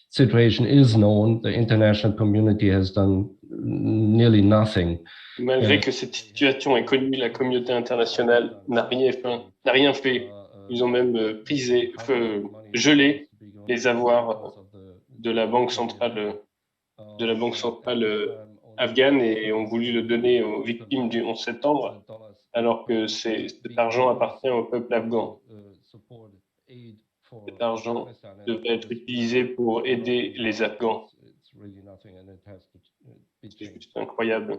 situation is known, the international community has done nearly nothing. Malgré que cette situation est connue, la communauté internationale n'a rien fait. Ils ont même gelé les avoirs de la banque centrale afghane et ont voulu le donner aux victimes du 11 septembre, alors que cet argent appartient au peuple afghan. Cet argent devrait être utilisé pour aider les Afghans. C'est juste incroyable.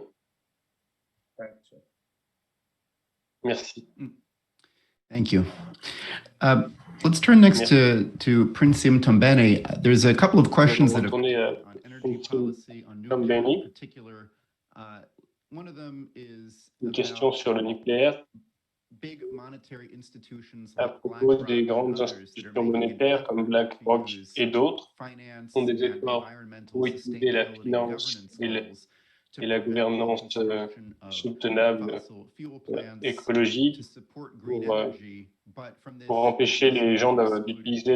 Merci. Thank you. Let's turn next to Prince Sim Tombeni. There's a couple of questions that have on energy policy, on nuclear in particular. One of them is une question sur le nucléaire. Big monetary institutions à propos des grandes institutions monétaires comme BlackRock et d'autres font des efforts pour utiliser la finance et la gouvernance soutenable écologique pour empêcher les gens d'utiliser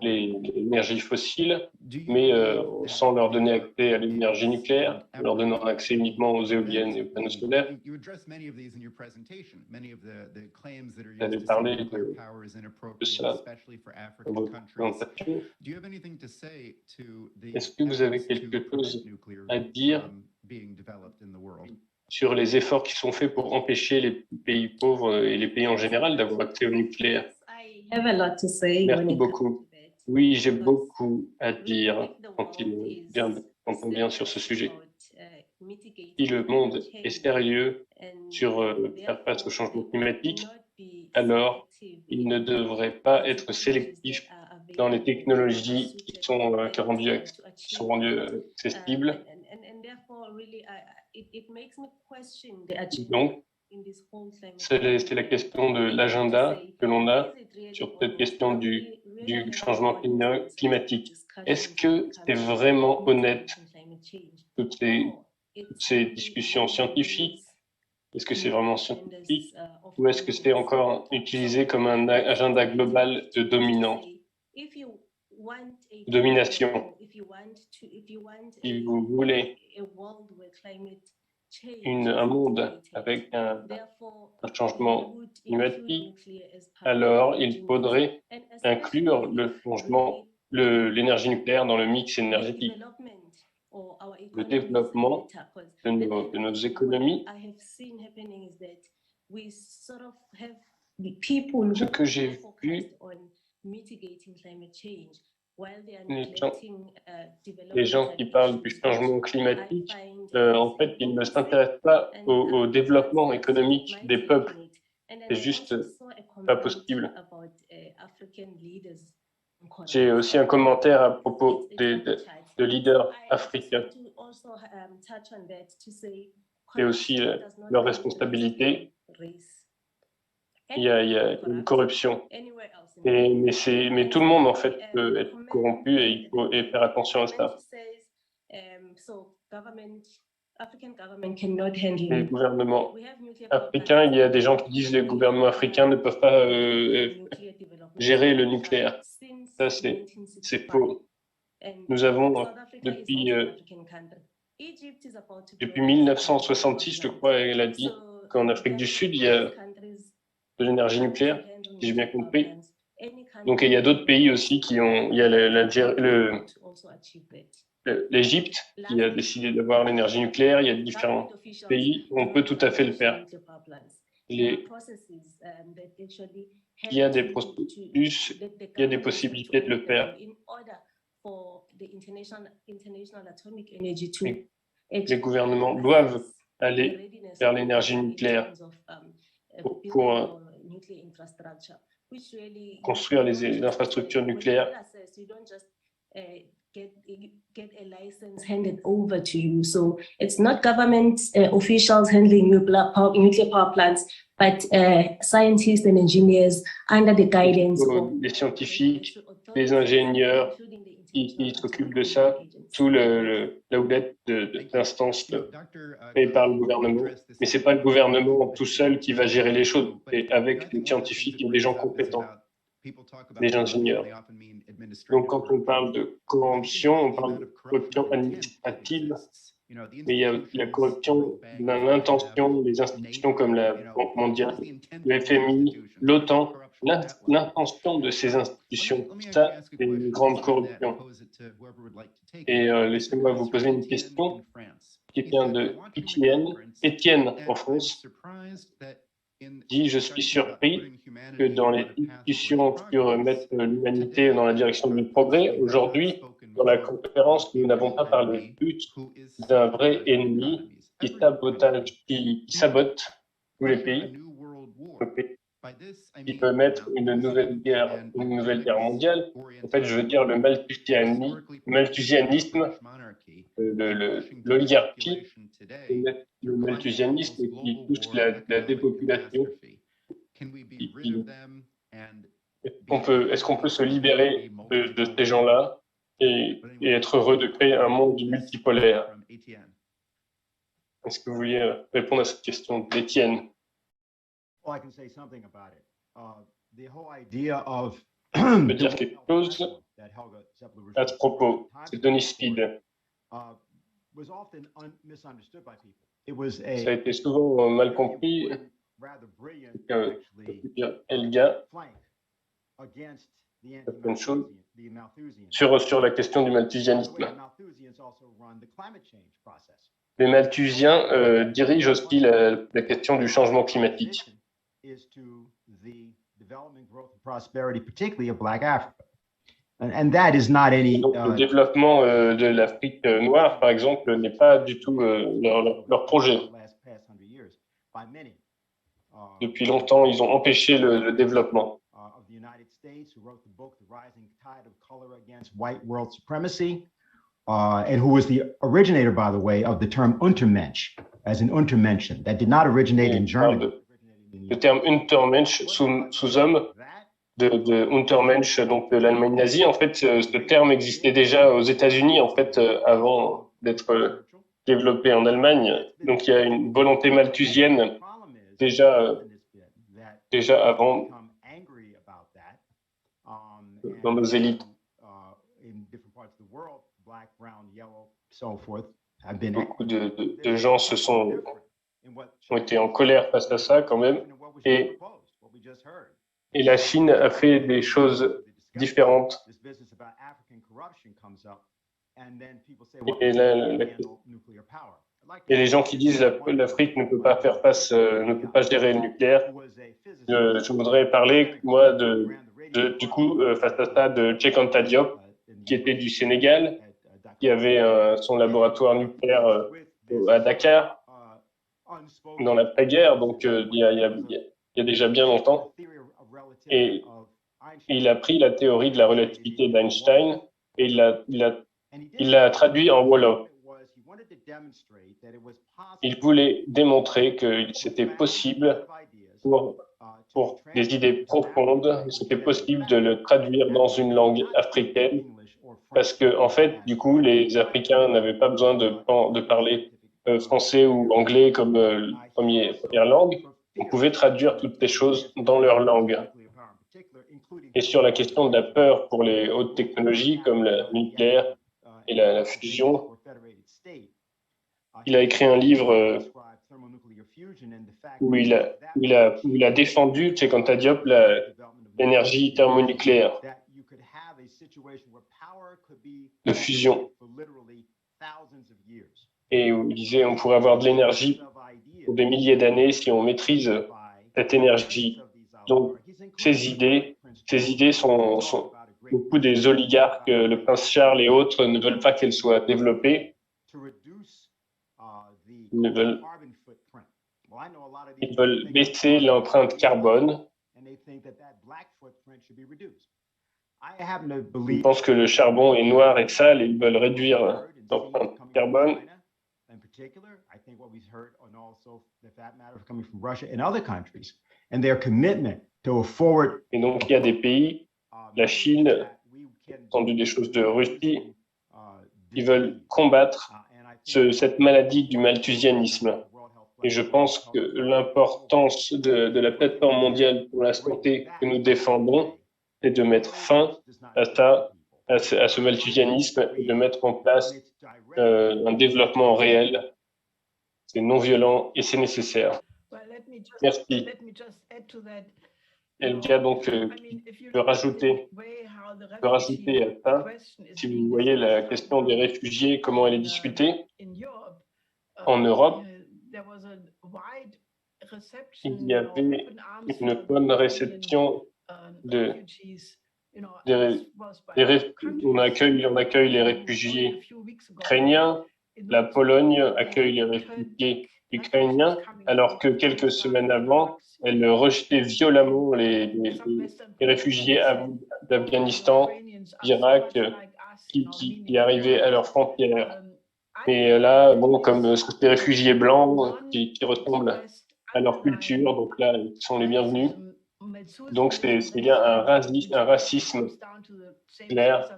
l'énergie fossile, mais sans leur donner accès à l'énergie nucléaire, leur donnant accès uniquement aux éoliennes et aux panneaux solaires. Vous avez parlé de ça dans votre présentation. Est-ce que vous avez quelque chose à dire sur les efforts qui sont faits pour empêcher les pays pauvres et les pays en général d'avoir accès au nucléaire? Merci beaucoup. Oui, j'ai beaucoup à dire quand on vient sur ce sujet. Si le monde est sérieux sur faire face au changement climatique, alors il ne devrait pas être sélectif dans les technologies qui sont rendues accessibles. Donc, c'est la question de l'agenda que l'on a sur cette question du du changement climatique. Est-ce que c'est vraiment honnête, toutes ces discussions scientifiques? Est-ce que c'est vraiment scientifique ou est-ce que c'est encore utilisé comme un agenda global de domination? Si vous voulez un monde avec un changement climatique, alors il faudrait inclure l'énergie nucléaire dans le mix énergétique. Le développement de nos économies, ce que j'ai vu, les gens qui parlent du changement climatique, en fait, ils ne s'intéressent pas au développement économique des peuples. C'est juste pas possible. J'ai aussi un commentaire à propos de leaders africains et aussi leur responsabilité. Il y a une corruption. Mais tout le monde, en fait, peut être corrompu et il faut faire attention à ça. Les gouvernements africains, il y a des gens qui disent que les gouvernements africains ne peuvent pas gérer le nucléaire. Ça, c'est faux. Nous avons, depuis 1966, je crois, elle a dit qu'en Afrique du Sud, il y a de l'énergie nucléaire, si j'ai bien compris. Donc, il y a d'autres pays aussi il y a l'Égypte qui a décidé d'avoir l'énergie nucléaire. Il y a différents pays où on peut tout à fait le faire. Il y a des processus, il y a des possibilités de le faire. Les gouvernements doivent aller vers l'énergie nucléaire pour construire les infrastructures nucléaires. Get a license handed over to you. So it's not government officials handling nuclear power plants, but scientists and engineers under the guidance of les scientifiques, les ingénieurs qui s'occupent de ça sous la houlette d'instances créées par le gouvernement. Mais c'est pas le gouvernement tout seul qui va gérer les choses, c'est avec des scientifiques et des gens compétents, des ingénieurs. Donc, quand on parle de corruption, on parle de corruption administrative, mais il y a la corruption dans l'intention des institutions comme la Banque mondiale, le FMI, l'OTAN, l'intention de ces institutions. Ça, c'est une grande corruption. Et laissez-moi vous poser une question qui vient de Étienne en France. Dit, je suis surpris que dans les discussions sur mettre l'humanité dans la direction du progrès, aujourd'hui, dans la conférence, nous n'avons pas parlé d'un vrai ennemi qui sabote tous les pays, qui peut mettre une nouvelle guerre mondiale. En fait, je veux dire le malthusianisme, l'oligarchie, le malthusianisme qui touche la dépopulation. Est-ce qu'on peut se libérer de ces gens-là et être heureux de créer un monde multipolaire? Est-ce que vous vouliez répondre à cette question d'Étienne? Je peux dire quelque chose à ce propos. C'est Denis Speed. Ça a été souvent mal compris. Elga, certaines choses sur la question du malthusianisme. Les malthusiens dirigent aussi la question du changement climatique. Donc, le développement de l'Afrique noire, par exemple, n'est pas du tout leur projet. Depuis longtemps, ils ont empêché le développement. And who was the originator, by the way, of the term Untermensch, as in Untermenschen, that did not originate in Germany. Le terme Untermensch, sous-homme, de Untermensch, donc de l'Allemagne nazie. En fait, ce terme existait déjà aux États-Unis, en fait, avant d'être développé en Allemagne. Donc, il y a une volonté malthusienne déjà avant dans nos élites. Beaucoup de gens ont été en colère face à ça quand même. Et la Chine a fait des choses différentes. Et les gens qui disent l'Afrique ne peut pas faire face, ne peut pas gérer le nucléaire. Je voudrais parler, moi, du coup, face à ça, de Cheikh Anta Diop, qui était du Sénégal, qui avait son laboratoire nucléaire à Dakar, dans l'après-guerre, donc il y a déjà bien longtemps. Et il a pris la théorie de la relativité d'Einstein et il l'a traduit en Wolof. Il voulait démontrer que c'était possible pour des idées profondes, c'était possible de le traduire dans une langue africaine, parce que en fait, du coup, les Africains n'avaient pas besoin de parler français ou anglais comme première langue. On pouvait traduire toutes les choses dans leur langue. Et sur la question de la peur pour les hautes technologies comme le nucléaire et la fusion, il a écrit un livre où il a défendu, Cheikh Anta Diop, l'énergie thermonucléaire de fusion. Et où il disait on pourrait avoir de l'énergie pour des milliers d'années si on maîtrise cette énergie. Donc, ces idées sont beaucoup des oligarques, le prince Charles et autres ne veulent pas qu'elles soient développées. Ils veulent baisser l'empreinte carbone. Ils pensent que le charbon est noir et sale et ils veulent réduire l'empreinte carbone. Et donc, il y a des pays, la Chine, entendu des choses de Russie, ils veulent combattre cette maladie du malthusianisme. Et je pense que l'importance de la plateforme mondiale pour la santé que nous défendons, c'est de mettre fin à ce malthusianisme et de mettre en place un développement réel. C'est non violent et c'est nécessaire. Merci. Elvia, donc, peut rajouter à ça, si vous voyez la question des réfugiés, comment elle est discutée en Europe, il y avait une bonne réception on accueille les réfugiés ukrainiens, la Pologne accueille les réfugiés ukrainiens, alors que quelques semaines avant, elle rejetait violemment les réfugiés d'Afghanistan, d'Irak, qui arrivaient à leurs frontières. Et là, bon, comme des réfugiés blancs qui ressemblent à leur culture, donc là, ils sont les bienvenus. Donc, c'est bien un racisme clair.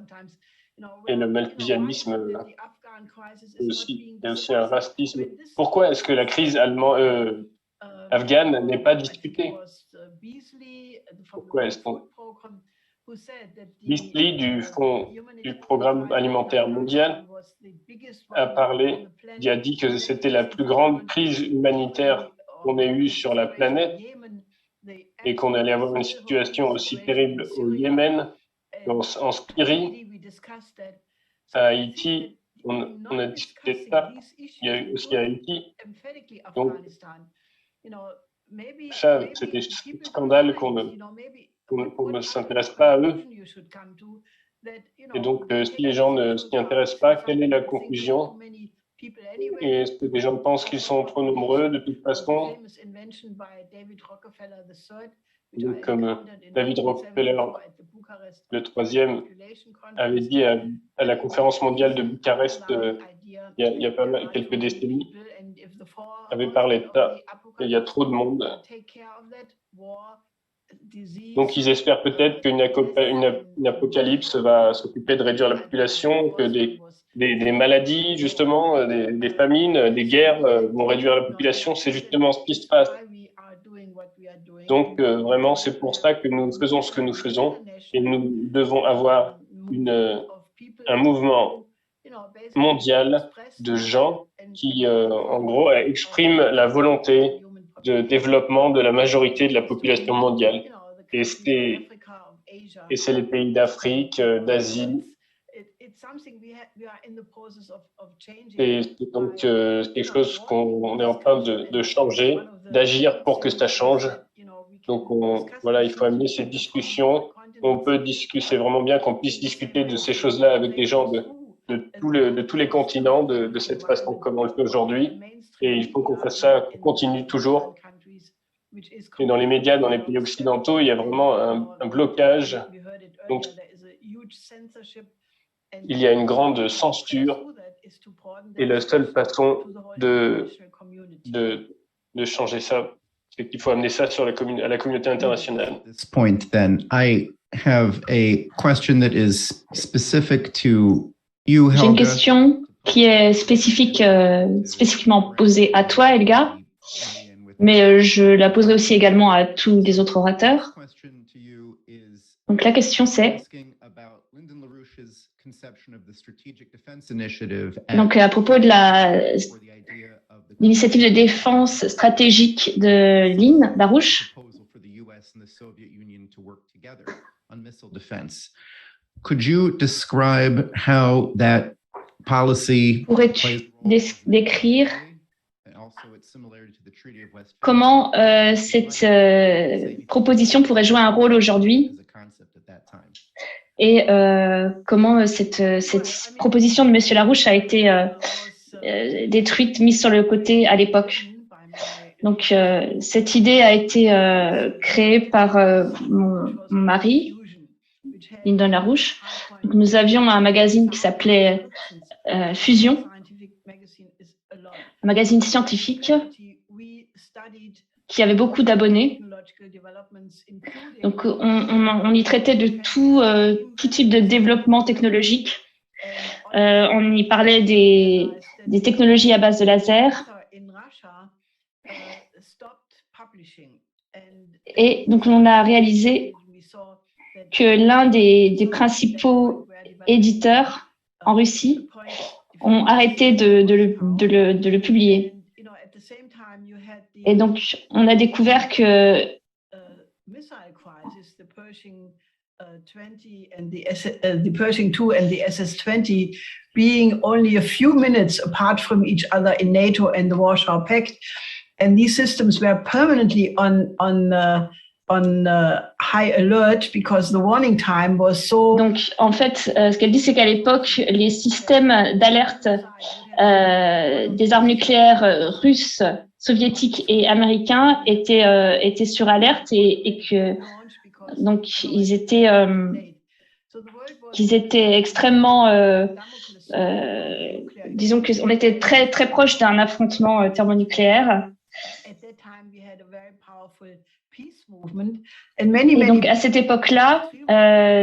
Et le malthusianisme, il y a aussi un racisme. Pourquoi est-ce que la crise afghane n'est pas discutée? Pourquoi est-ce qu'on... Beasley du Programme alimentaire mondial il a dit que c'était la plus grande crise humanitaire qu'on ait eue sur la planète et qu'on allait avoir une situation aussi terrible au Yémen, en Syrie, à Haïti. On a discuté de ça. Il y a eu aussi Haïti. Donc, ça, c'est des scandales qu'on ne s'intéresse pas à eux. Et donc, si les gens ne s'y intéressent pas, quelle est la conclusion? Et est-ce que les gens pensent qu'ils sont trop nombreux de toute façon? Donc, comme David Rockefeller, le troisième, avait dit à la conférence mondiale de Bucarest il y a pas mal, quelques décennies, avait parlé de ça. Il y a trop de monde. Donc, ils espèrent peut-être qu'une apocalypse va s'occuper de réduire la population, que des maladies, justement, des famines, des guerres vont réduire la population. C'est justement ce qui se passe. Donc, vraiment, c'est pour ça que nous faisons ce que nous faisons et nous devons avoir un mouvement mondial de gens qui, en gros, expriment la volonté de développement de la majorité de la population mondiale. Et c'est les pays d'Afrique, d'Asie. Et donc, c'est quelque chose qu'on est en train de changer, d'agir pour que ça change. Donc, voilà, il faut amener ces discussions. On peut discuter, c'est vraiment bien qu'on puisse discuter de ces choses-là avec des gens de tous les continents, de cette façon comme on le fait aujourd'hui. Et il faut qu'on fasse ça, qu'on continue toujours. Et dans les médias, dans les pays occidentaux, il y a vraiment un blocage. Donc, il y a une grande censure. Et la seule façon de changer ça, c'est qu'il faut amener ça à la communauté internationale. At this point, then, I have a question that is specific to you, Helga. J'ai une question qui est spécifiquement posée à toi, Helga, mais je la poserai aussi également à tous les autres orateurs. Donc la question c'est, donc à propos de l'initiative de défense stratégique de Lynn Larouche, could you describe how that policy pourrais-tu décrire comment cette proposition pourrait jouer un rôle aujourd'hui et comment cette proposition de M. Larouche a été détruite, mise sur le côté à l'époque. Donc, cette idée a été créée par mon mari, Lyndon Larouche. Donc, nous avions un magazine qui s'appelait Fusion, un magazine scientifique qui avait beaucoup d'abonnés. Donc, on y traitait de tout type de développement technologique. On y parlait des technologies à base de laser. Et donc, on a réalisé que l'un des principaux éditeurs en Russie ont arrêté de le publier. Et donc, on a découvert que the Pershing II and the SS-20 being only a few minutes apart from each other in NATO and the Warsaw Pact, and these systems were permanently on high alert because the warning time was so. Donc, en fait, ce qu'elle dit, c'est qu'à l'époque, les systèmes d'alerte des armes nucléaires russes, soviétiques et américains étaient sur alerte et que donc qu'ils étaient extrêmement disons qu'on était très très proche d'un affrontement thermonucléaire. Et donc à cette époque-là,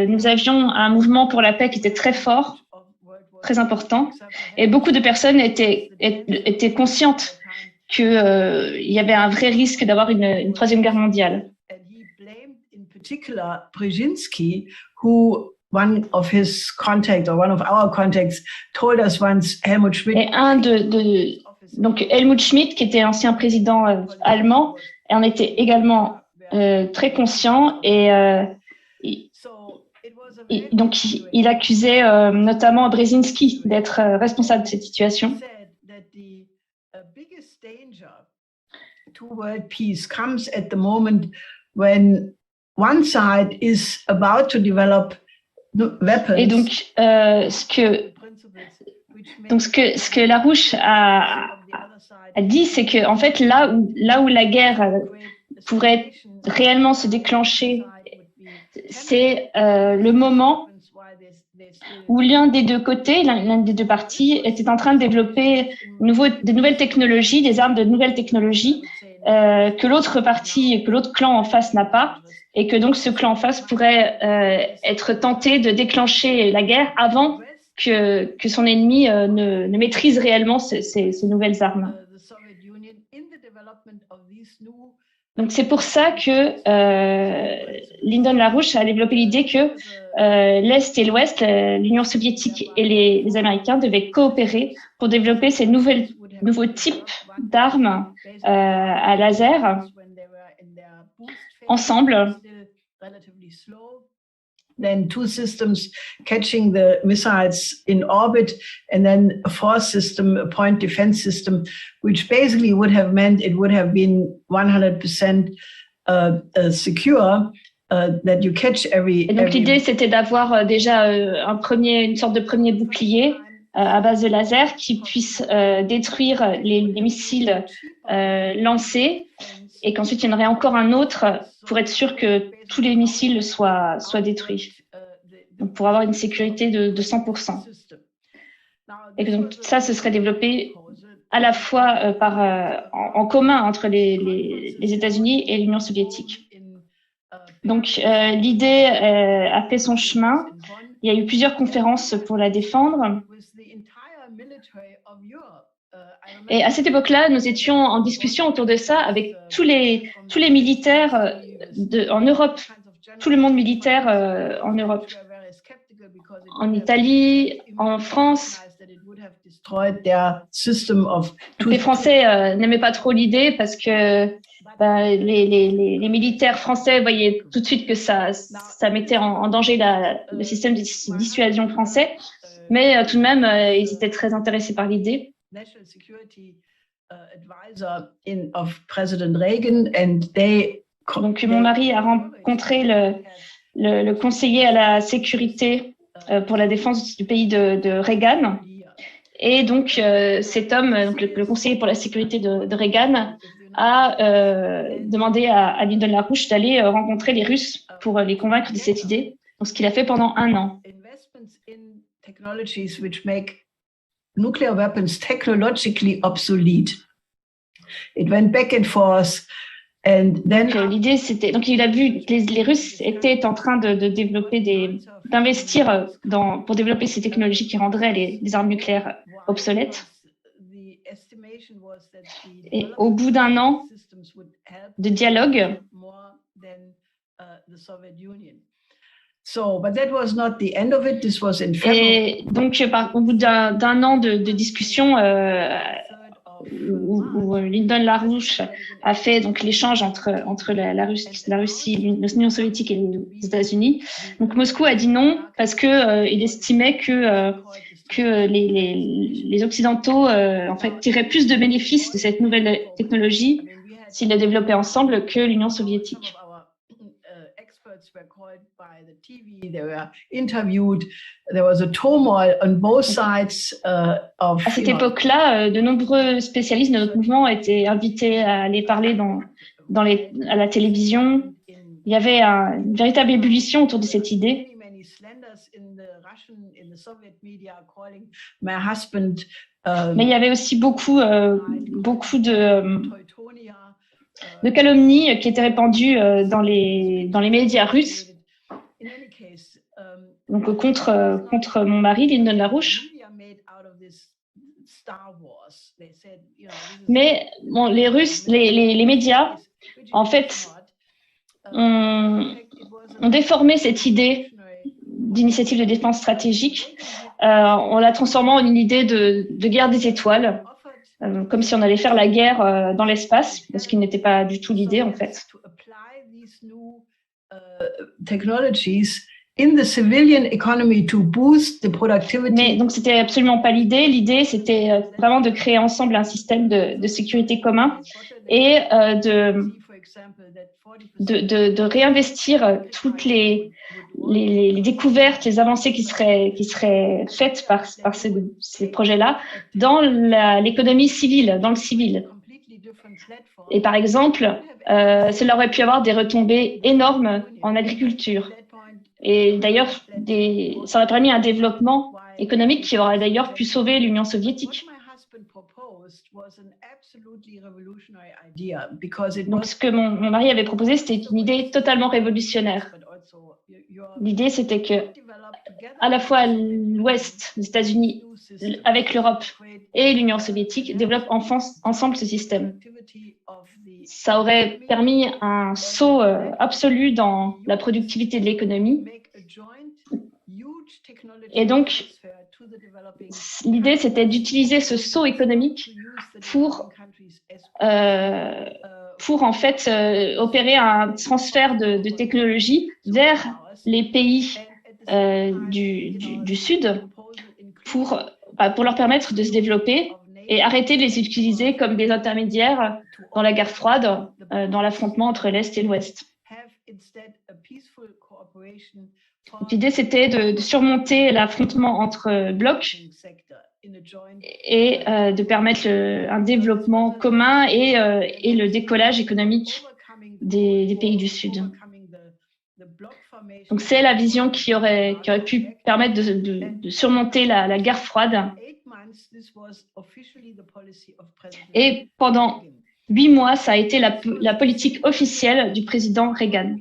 nous avions un mouvement pour la paix qui était très fort, très important, et beaucoup de personnes étaient conscientes qu'il y avait un vrai risque d'avoir une troisième guerre mondiale. Particular Brzezinski, who one of his contacts or one of our contacts told us once, Helmut Schmidt. Et donc Helmut Schmidt, qui était ancien président allemand, en était également très conscient et donc il accusait notamment Brzezinski d'être responsable de cette situation. World peace comes at the moment when one side is about to develop weapons. Et donc, ce que Larouche a dit, c'est que en fait, là où la guerre pourrait réellement se déclencher, c'est le moment où l'un des deux côtés, l'un des deux parties, était en train de développer de nouvelles technologies, des armes de nouvelles technologies que l'autre partie, que l'autre clan en face n'a pas. et que donc ce clan en face pourrait être tenté de déclencher la guerre avant que son ennemi ne maîtrise réellement ces nouvelles armes. Donc c'est pour ça que Lyndon LaRouche a développé l'idée que l'Est et l'Ouest, l'Union soviétique et les Américains devaient coopérer pour développer ces nouveaux types d'armes à laser ensemble. Then two systems catching the missiles in orbit, and then a fourth system, a point defense system, which basically would have meant it would have been 100% secure, that you catch every. Et donc l'idée c'était d'avoir déjà une sorte de premier bouclier à base de laser qui puisse détruire les missiles lancés, et qu'ensuite il y en aurait encore un autre pour être sûr que tous les missiles soient détruits. Donc pour avoir une sécurité de 100%. Et que donc ça, ce serait développé à la fois en commun entre les États-Unis et l'Union soviétique. Donc l'idée a fait son chemin. Il y a eu plusieurs conférences pour la défendre. Et à cette époque-là, nous étions en discussion autour de ça avec tous les militaires en Europe, tout le monde militaire en Europe, en Italie, en France. Les Français n'aimaient pas trop l'idée parce que les militaires français voyaient tout de suite que ça mettait en danger le système de dissuasion français, mais tout de même, ils étaient très intéressés par l'idée. National Security Advisor of President Reagan, and they. Donc mon mari a rencontré le conseiller à la sécurité pour la défense du pays de Reagan, et donc cet homme, donc le conseiller pour la sécurité de Reagan, a demandé à Lyndon LaRouche d'aller rencontrer les Russes pour les convaincre de cette idée. Donc ce qu'il a fait pendant 1 an. Nuclear weapons technologically obsolete. It went back and forth, and then. L'idée, c'était donc il a vu que les Russes étaient en train de développer d'investir pour développer ces technologies qui rendraient les armes nucléaires obsolètes. Et au bout d'1 an de dialogue. Et donc, au bout d'un an de discussion, où Lyndon LaRouche a fait donc l'échange entre la Russie, l'Union soviétique et les États-Unis. Donc Moscou a dit non parce que il estimait que les Occidentaux en fait tiraient plus de bénéfices de cette nouvelle technologie s'ils la développaient ensemble que l'Union soviétique. Were called by the TV. They were interviewed. There was a turmoil on both sides of. À cette époque-là, de nombreux spécialistes de notre mouvement étaient invités à aller parler à la télévision. Il y avait une véritable ébullition autour de cette idée. Mais il y avait aussi beaucoup de calomnies qui étaient répandues dans les médias russes, donc contre mon mari, Lyndon LaRouche. Mais bon, les Russes, les médias, en fait, ont déformé cette idée d'initiative de défense stratégique en la transformant en une idée de guerre des étoiles. Comme si on allait faire la guerre dans l'espace, ce qui n'était pas du tout l'idée en fait. Mais donc c'était absolument pas l'idée. L'idée c'était vraiment de créer ensemble un système de sécurité commun et de réinvestir toutes les découvertes, les avancées qui seraient faites par ces projets-là dans l'économie civile, dans le civil. Et par exemple, cela aurait pu avoir des retombées énormes en agriculture. Et d'ailleurs, ça aurait permis un développement économique qui aurait d'ailleurs pu sauver l'Union soviétique. Donc, ce que mon mari avait proposé, c'était une idée totalement révolutionnaire. L'idée, c'était que, à la fois l'Ouest, les États-Unis, avec l'Europe et l'Union soviétique, développent ensemble ce système. Ça aurait permis un saut absolu dans la productivité de l'économie. Et donc, l'idée, c'était d'utiliser ce saut économique pour en fait opérer un transfert de technologie vers les pays du Sud pour leur permettre de se développer et arrêter de les utiliser comme des intermédiaires dans la guerre froide, dans l'affrontement entre l'Est et l'Ouest. L'idée, c'était de surmonter l'affrontement entre blocs et de permettre un développement commun et le décollage économique des pays du Sud. Donc, c'est la vision qui aurait pu permettre de surmonter la guerre froide. Et pendant 8 mois, ça a été la politique officielle du président Reagan.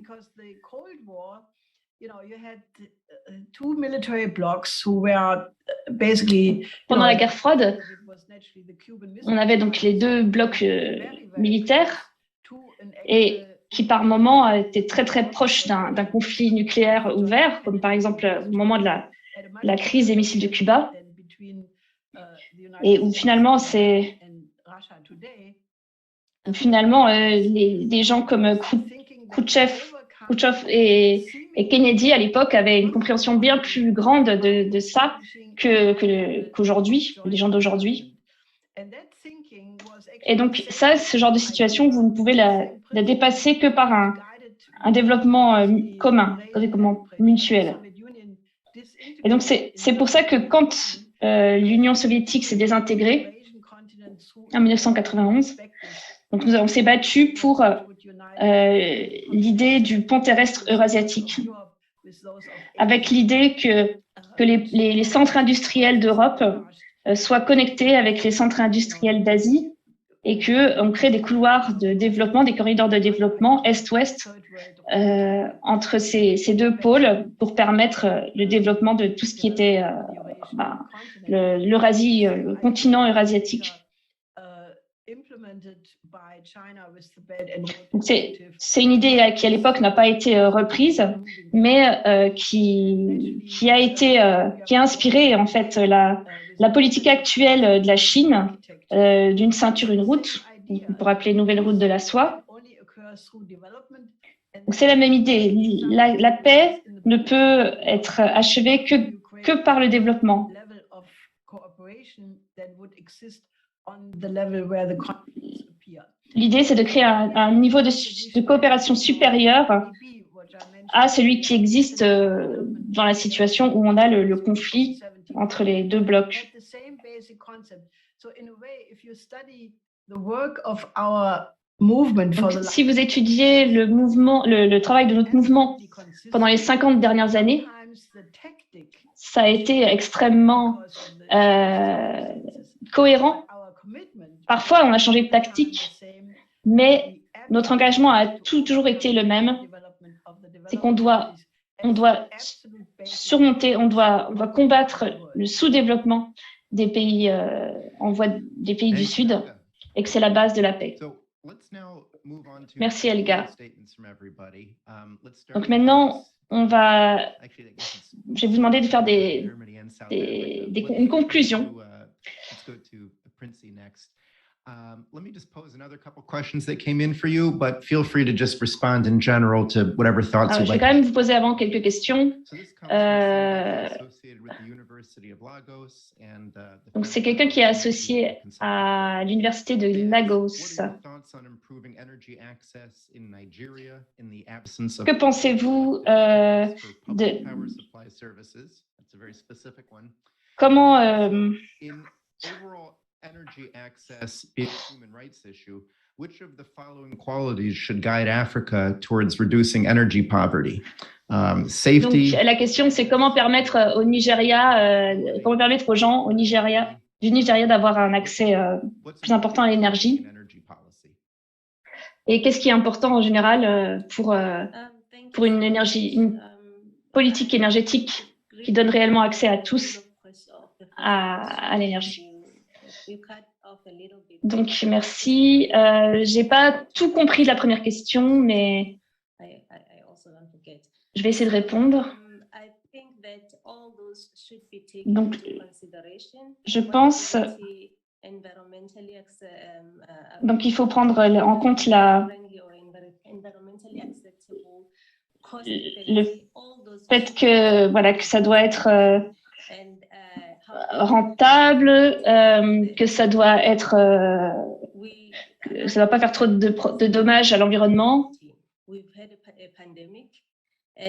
Pendant la guerre froide, on avait donc les deux blocs militaires et qui par moments étaient très très proches d'un conflit nucléaire ouvert, comme par exemple au moment de la crise des missiles de Cuba, et où finalement des gens comme Khrouchtchev et Kennedy à l'époque avaient une compréhension bien plus grande de ça qu'aujourd'hui, les gens d'aujourd'hui. Et donc ça, ce genre de situation, vous ne pouvez la dépasser que par un développement commun, un développement mutuel. Et donc c'est pour ça que quand l'Union soviétique s'est désintégrée en 1991, donc on s'est battu pour l'idée du pont terrestre eurasiatique, avec l'idée que les centres industriels d'Europe soient connectés avec les centres industriels d'Asie et qu'on crée des couloirs de développement, des corridors de développement Est-Ouest entre ces deux pôles pour permettre le développement de tout ce qui était l'Eurasie, le continent eurasiatique. C'est une idée qui à l'époque n'a pas été reprise, mais qui a inspiré en fait la politique actuelle de la Chine d'une ceinture, une route, on pourrait appeler nouvelle route de la soie. C'est la même idée. La paix ne peut être achevée que par le développement. L'idée, c'est de créer un niveau de coopération supérieur à celui qui existe dans la situation où on a le conflit entre les deux blocs. Donc, si vous étudiez le travail de notre mouvement pendant les 50 dernières années, ça a été extrêmement cohérent. Parfois, on a changé de tactique, mais notre engagement a toujours été le même. C'est qu'on doit surmonter, on doit combattre le sous-développement des pays des pays du Sud et que c'est la base de la paix. Merci Helga. Donc maintenant, je vais vous demander de faire une conclusion. Let me just pose another couple questions that came in for you, but feel free to just respond in general to whatever thoughts you'd like. Je vais quand même vous poser avant quelques questions. Donc c'est quelqu'un qui est associé à l'université de Lagos. Que pensez-vous comment energy access being a human rights issue, which of the following qualities should guide Africa towards reducing energy poverty? Safety. Donc, la question, c'est comment permettre aux gens au Nigeria du Nigeria d'avoir un accès plus important à l'énergie. Et qu'est-ce qui est important en général pour une politique énergétique qui donne réellement accès à tous à l'énergie. Donc, merci. J'ai pas tout compris de la première question, mais je vais essayer de répondre. Donc, je pense donc il faut prendre en compte le fait que voilà que ça doit être rentable, que ça doit être que ça ne va pas faire trop de dommages à l'environnement.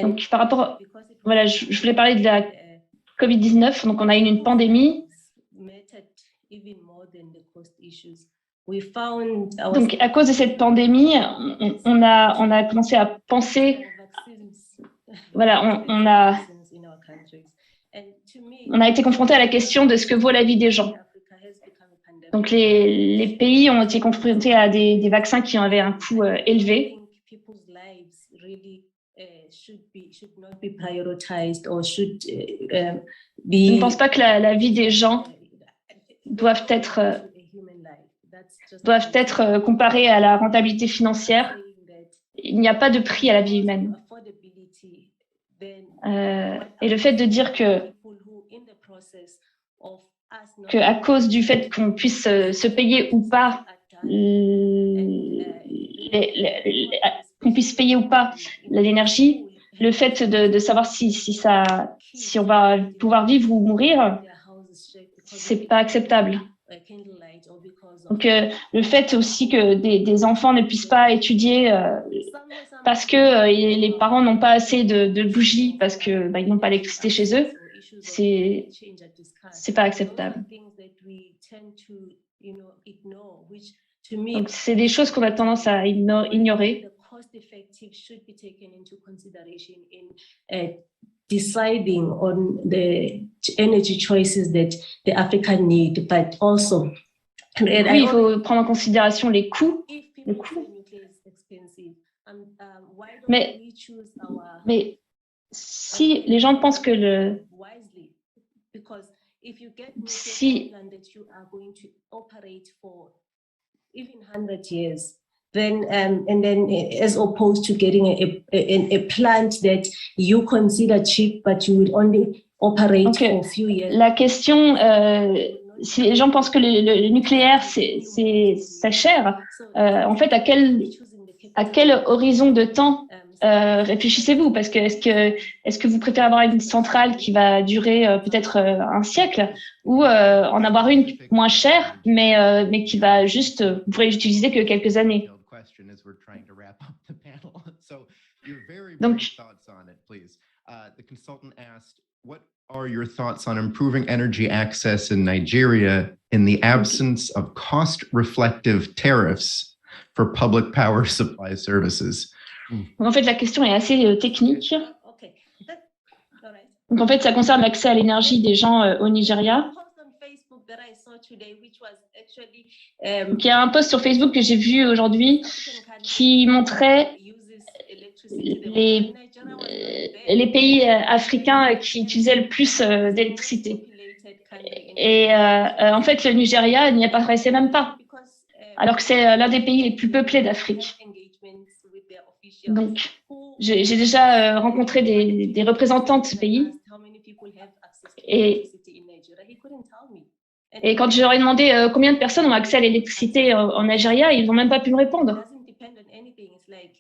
Donc par rapport voilà, je voulais parler de la Covid-19, donc on a eu une pandémie. Donc, à cause de cette pandémie, on a commencé à penser, voilà, on a été confronté à la question de ce que vaut la vie des gens. Donc, les pays ont été confrontés à des vaccins qui avaient un coût élevé. Je ne pense pas que la vie des gens doivent être comparées à la rentabilité financière. Il n'y a pas de prix à la vie humaine. Et le fait de dire que à cause du fait qu'on puisse se payer ou pas qu'on puisse payer ou pas l'énergie, le fait de savoir si on va pouvoir vivre ou mourir, c'est pas acceptable. Donc, le fait aussi que des enfants ne puissent pas étudier parce que les parents n'ont pas assez de bougies parce que ils n'ont pas l'électricité chez eux, c'est pas acceptable. Donc, c'est des choses qu'on a tendance à ignorer. Deciding on the energy choices that the African need, but also oui, il faut prendre en considération les coûts. Mais si les gens pensent que si then and then as opposed to getting a plant that you consider cheap but you will only operate for a few years. La question, si les gens pensent que le nucléaire c'est cher, en fait à quel horizon de temps réfléchissez-vous? Parce que est-ce que vous préférez avoir une centrale qui va durer peut-être un siècle ou en avoir une moins chère mais qui va juste vous pourrez l'utiliser que quelques années? Donc, the consultant asked, what are your thoughts on improving energy access in Nigeria in the absence of cost-reflective tariffs for public power supply services? En fait, la question est assez technique. Donc, en fait, ça concerne l'accès à l'énergie des gens au Nigeria. Donc, il y a un post sur Facebook que j'ai vu aujourd'hui qui montrait les pays africains qui utilisaient le plus d'électricité. Et en fait, le Nigeria n'y apparaissait même pas, alors que c'est l'un des pays les plus peuplés d'Afrique. Donc, j'ai déjà rencontré des représentants de ce pays. Et quand je leur ai demandé combien de personnes ont accès à l'électricité en Nigeria, ils n'ont même pas pu me répondre.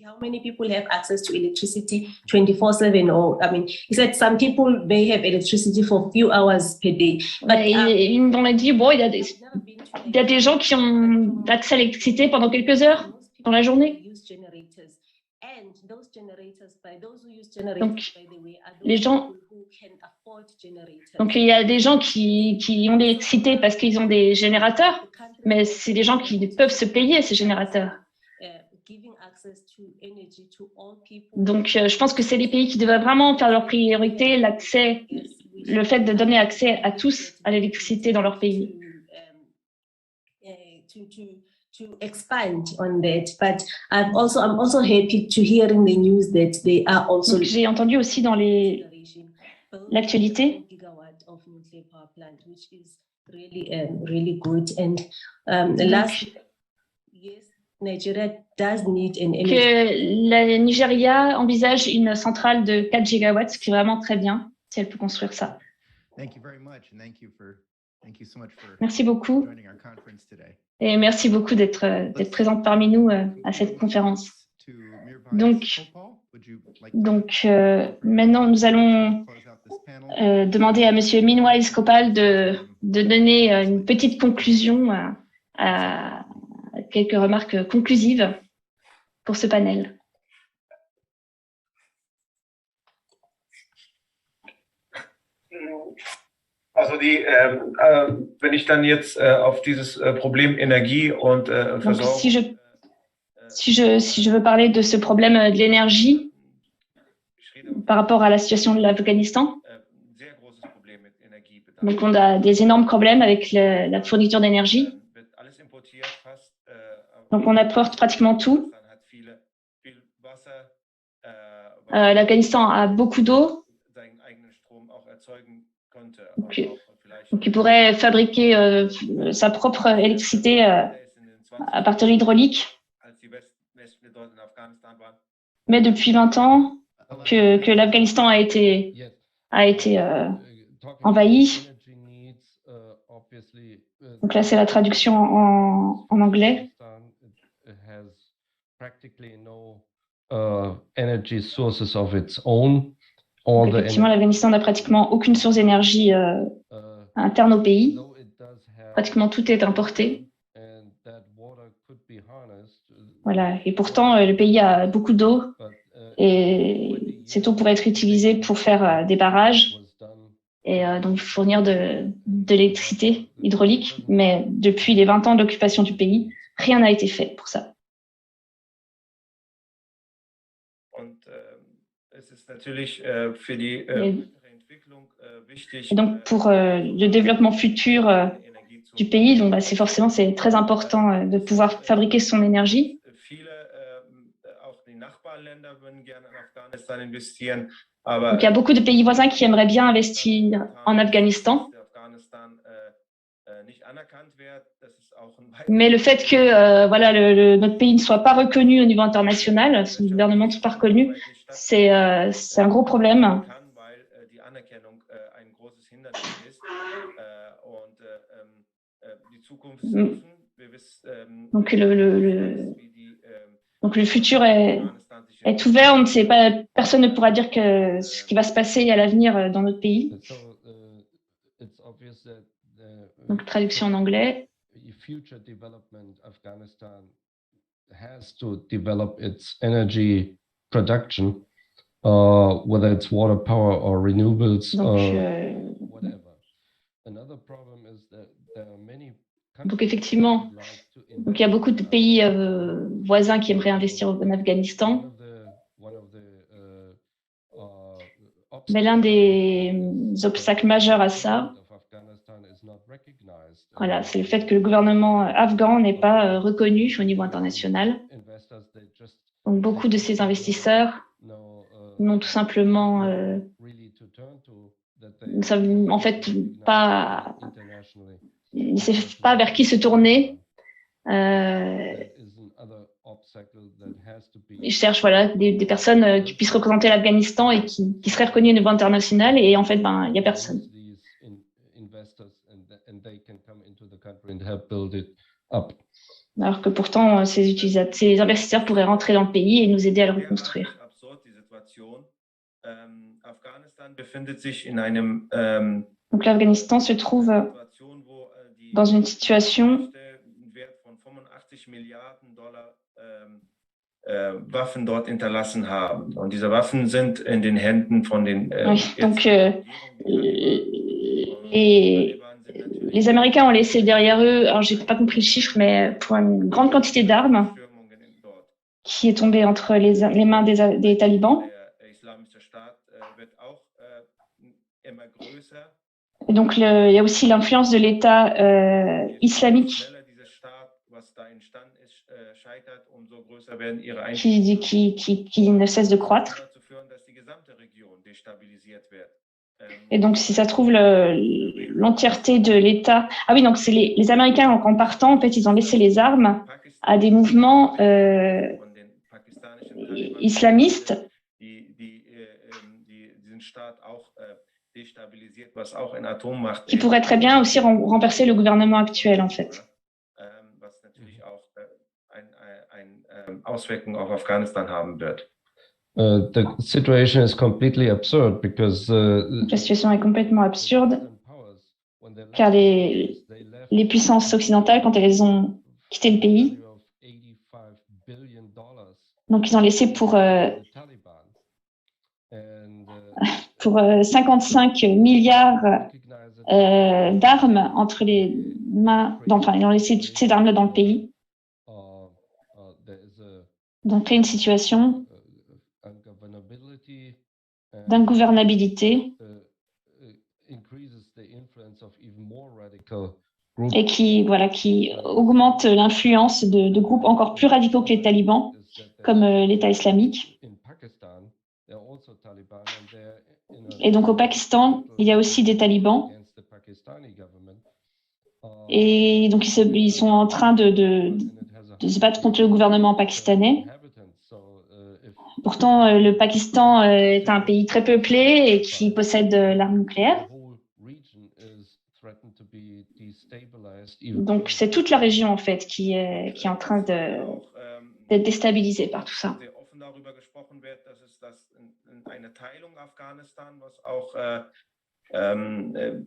How many people have access to electricity 24/7? Or, I mean, he said some people may have electricity for a few hours per day. But ils m'ont dit, bon, il y a des gens qui ont accès à l'électricité pendant quelques heures dans la journée. Donc, les gens. Donc, il y a des gens qui ont l'électricité parce qu'ils ont des générateurs, mais c'est des gens qui peuvent se payer ces générateurs. Donc, je pense que c'est les pays qui devraient vraiment faire leur priorité, le fait de donner accès à tous à l'électricité dans leur pays. to expand on that, but I'm also happy to hearing the news that they are also. Donc, j'ai entendu aussi dans l'actualité. Really good. And last, yes, Nigeria does need an energy. Que la Nigeria envisage une centrale de 4 gigawatts, ce qui est vraiment très bien, si elle peut construire ça. Merci beaucoup. Et merci beaucoup d'être présente parmi nous à cette conférence. Donc maintenant, nous allons demander à Monsieur Minwise Kopal de donner une petite conclusion à quelques remarques conclusives pour ce panel. Also wenn ich dann jetzt auf dieses Problem Energie und Versorgung. Si je veux parler de ce problème de l'énergie par rapport à la situation de l'Afghanistan, donc on a des énormes problèmes avec la fourniture d'énergie. Donc on apporte pratiquement tout. L'Afghanistan a beaucoup d'eau. Donc, il pourrait fabriquer sa propre électricité à partir de l'hydraulique. Mais depuis 20 ans que l'Afghanistan a été envahi. Donc là, c'est la traduction en anglais. Energy sources of its own. Effectivement, l'Afghanistan n'a pratiquement aucune source d'énergie interne au pays. Pratiquement tout est importé. Voilà. Et pourtant, le pays a beaucoup d'eau et cette eau pourrait être utilisée pour faire des barrages et donc fournir de l'électricité hydraulique. Mais depuis les 20 ans d'occupation du pays, rien n'a été fait pour ça. Et donc pour le développement futur du pays, donc c'est très important de pouvoir fabriquer son énergie. Donc il y a beaucoup de pays voisins qui aimeraient bien investir en Afghanistan. Mais le fait que notre pays ne soit pas reconnu au niveau international, son gouvernement ne soit pas reconnu, c'est un gros problème. Donc le futur est ouvert, on ne sait pas, personne ne pourra dire que ce qui va se passer à l'avenir dans notre pays. Donc traduction en anglais. Future development Afghanistan has to develop its energy production, whether it's water power or renewables or whatever. Another problem is that there are many. Donc effectivement, donc il y a beaucoup de pays voisins qui aimeraient investir en Afghanistan. Mais l'un des obstacles majeurs à ça, voilà, c'est le fait que le gouvernement afghan n'est pas reconnu au niveau international. Donc beaucoup de ces investisseurs n'ont tout simplement ne savent en fait pas, ils ne savent pas vers qui se tourner. Ils cherchent des personnes qui puissent représenter l'Afghanistan et qui seraient reconnues au niveau international, et en fait il n'y a personne. Alors que pourtant, ces investisseurs pourraient rentrer dans le pays et nous aider à le reconstruire. Donc l'Afghanistan se trouve dans une situation Waffen dort hinterlassen haben. Und diese Waffen sind in den Händen von den donc les Américains ont laissé derrière eux, alors j'ai pas compris le chiffre, mais pour une grande quantité d'armes qui est tombée entre les mains des talibans. Et donc il y a aussi l'influence de l'État islamique qui ne cesse de croître. Et donc, si ça trouve l'entièreté de l'État... Ah oui, donc c'est les Américains, en partant, en fait, ils ont laissé les armes à des mouvements islamistes qui pourraient très bien aussi renverser le gouvernement actuel, en fait. The situation is completely absurd because la situation est complètement absurde car les puissances occidentales, quand elles ont quitté le pays, donc ils ont laissé pour 55 milliards d'armes entre les mains, enfin ils ont laissé toutes ces armes-là dans le pays. Donc créer une situation d'ingouvernabilité et qui augmente l'influence de groupes encore plus radicaux que les talibans, comme l'État islamique. Et donc au Pakistan, il y a aussi des talibans. Et donc ils sont en train de se battre contre le gouvernement pakistanais. Pourtant, le Pakistan est un pays très peuplé et qui possède l'arme nucléaire. Donc, c'est toute la région, en fait, qui est en train d'être déstabilisée par tout ça.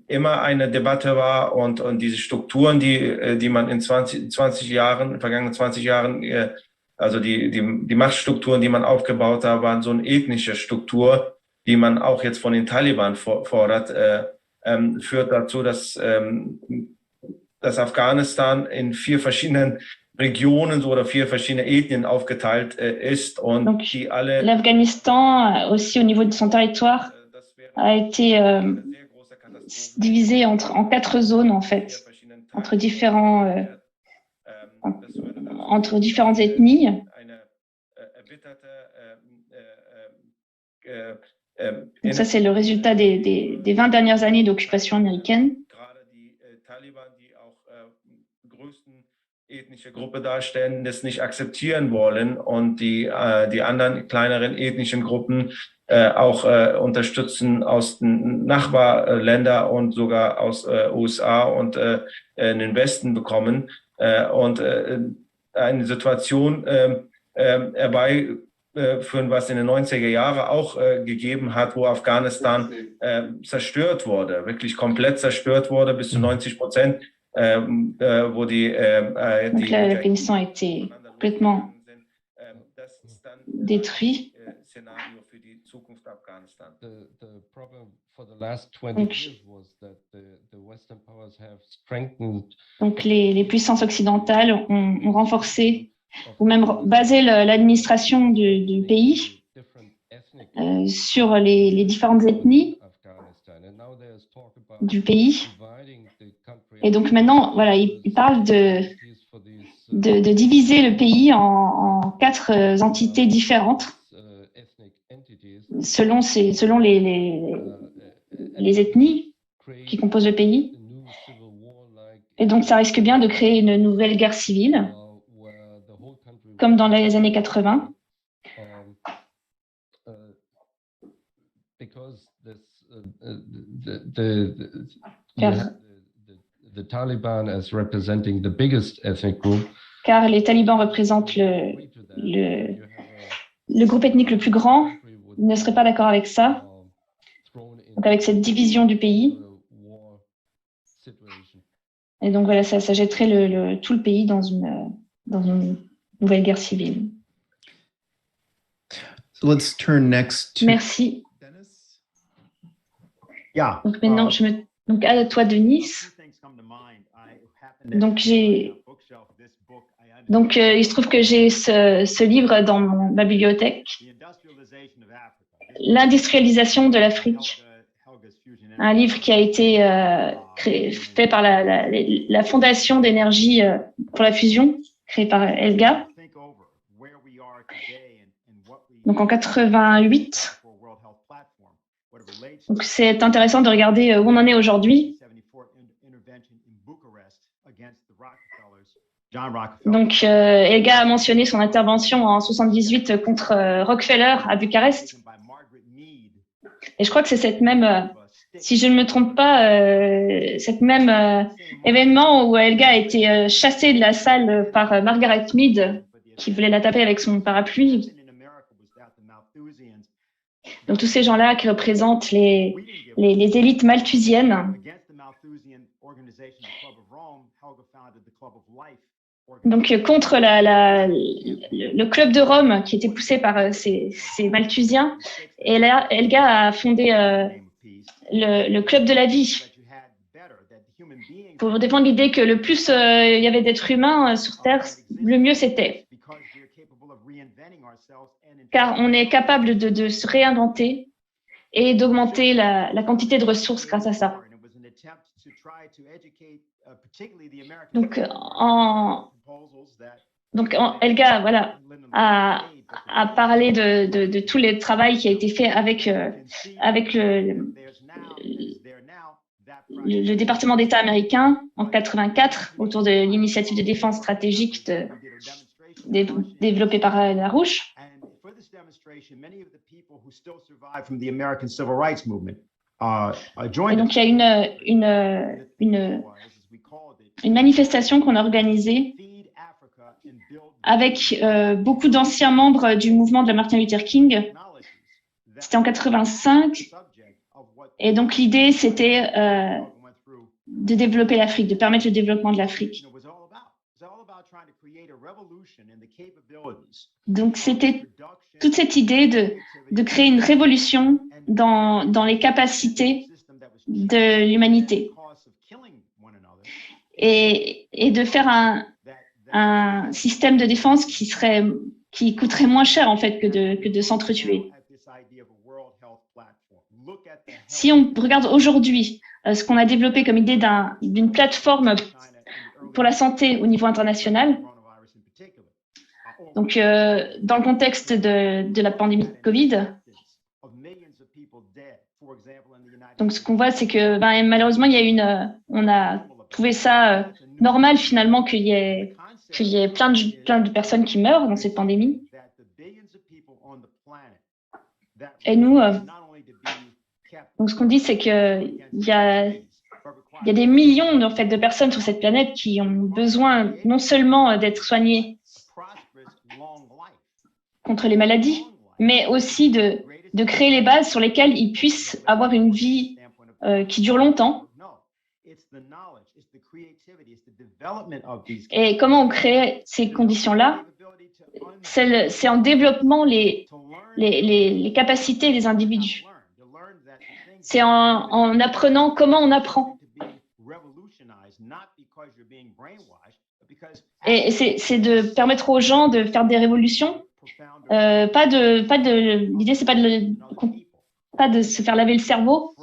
Immer eine Debatte war und diese Strukturen, die man in vergangenen 20 Jahren also die Machtstrukturen, die man aufgebaut hat, waren so eine ethnische Struktur, die man auch jetzt von den Taliban fordert, führt dazu, dass Afghanistan in 4 verschiedenen Regionen oder 4 verschiedene Ethnien aufgeteilt ist und donc, die alle... L'Afghanistan, aussi au niveau de son territoire, a été divisé en 4 zones, en fait, entre différentes ethnies. Donc ça, c'est le résultat des 20 dernières années d'occupation américaine. Ethnische Gruppe darstellen, das nicht akzeptieren wollen und die anderen kleineren ethnischen Gruppen auch unterstützen aus den Nachbarländern und sogar aus USA und in den Westen bekommen und eine Situation herbeiführen, was in den 90er Jahren auch gegeben hat, wo Afghanistan zerstört wurde, wirklich komplett zerstört wurde, bis zu 90%. Donc l'Afghanistan a été complètement détruit. Donc les puissances occidentales ont renforcé ou même basé l'administration du pays sur les différentes ethnies du pays. Et donc maintenant, voilà, il parle de diviser le pays en 4 entités différentes selon les ethnies qui composent le pays. Et donc ça risque bien de créer une nouvelle guerre civile, comme dans les années 80. Car les talibans représentent le groupe ethnique le plus grand. Ils ne seraient pas d'accord avec ça, donc avec cette division du pays. Et donc voilà, ça jetterait tout le pays dans une nouvelle guerre civile. So let's turn next to Merci. Yeah. Donc maintenant, donc à toi, Denis. Donc il se trouve que j'ai ce livre dans ma bibliothèque, L'industrialisation de l'Afrique, un livre qui a été fait par la Fondation d'énergie pour la fusion, créée par Helga. Donc en 88. Donc c'est intéressant de regarder où on en est aujourd'hui. Donc Helga a mentionné son intervention en 78 contre Rockefeller à Bucarest. Et je crois que c'est cette même, si je ne me trompe pas, cette même événement où Helga a été chassée de la salle par Margaret Mead, qui voulait la taper avec son parapluie. Donc tous ces gens-là qui représentent les élites malthusiennes. Donc contre le club de Rome qui était poussé par ces malthusiens, et là Helga a fondé le club de la vie pour défendre l'idée que le plus il y avait d'êtres humains sur Terre, le mieux c'était. Car on est capable de se réinventer et d'augmenter la quantité de ressources grâce à ça. Donc Helga, voilà, a parlé de tout le travail qui a été fait avec le département d'État américain en 84 autour de l'initiative de défense stratégique développée par LaRouche. Et donc il y a une manifestation qu'on a organisée avec beaucoup d'anciens membres du mouvement de Martin Luther King. C'était en 85. Et donc l'idée, c'était de développer l'Afrique, de permettre le développement de l'Afrique. Donc c'était toute cette idée de créer une révolution dans les capacités de l'humanité et de faire un système de défense qui coûterait moins cher en fait que de s'entretuer. Si on regarde aujourd'hui ce qu'on a développé comme idée d'une plateforme pour la santé au niveau international, donc dans le contexte de la pandémie de Covid, donc ce qu'on voit c'est que malheureusement on a trouvé ça normal finalement qu'il y ait plein de personnes qui meurent dans cette pandémie. Et nous, donc ce qu'on dit, c'est qu'il y a des millions en fait, de personnes sur cette planète qui ont besoin non seulement d'être soignées contre les maladies, mais aussi de créer les bases sur lesquelles ils puissent avoir une vie qui dure longtemps. Et comment on crée ces conditions-là? C'est en développant les capacités des individus. C'est en apprenant comment on apprend. Et c'est de permettre aux gens de faire des révolutions. L'idée, c'est pas de se faire laver le cerveau,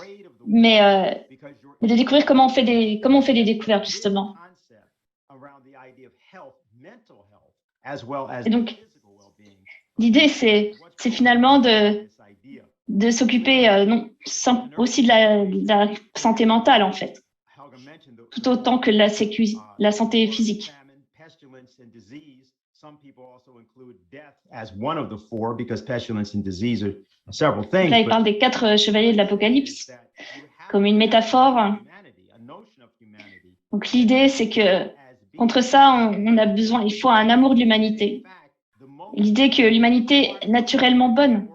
mais de découvrir comment on fait des découvertes, justement. Et donc, l'idée, c'est finalement de s'occuper aussi de la santé mentale, en fait, tout autant que la santé physique. Là, il parle des 4 chevaliers de l'Apocalypse comme une métaphore. Donc, l'idée, c'est que contre ça, il faut un amour de l'humanité. L'idée que l'humanité est naturellement bonne.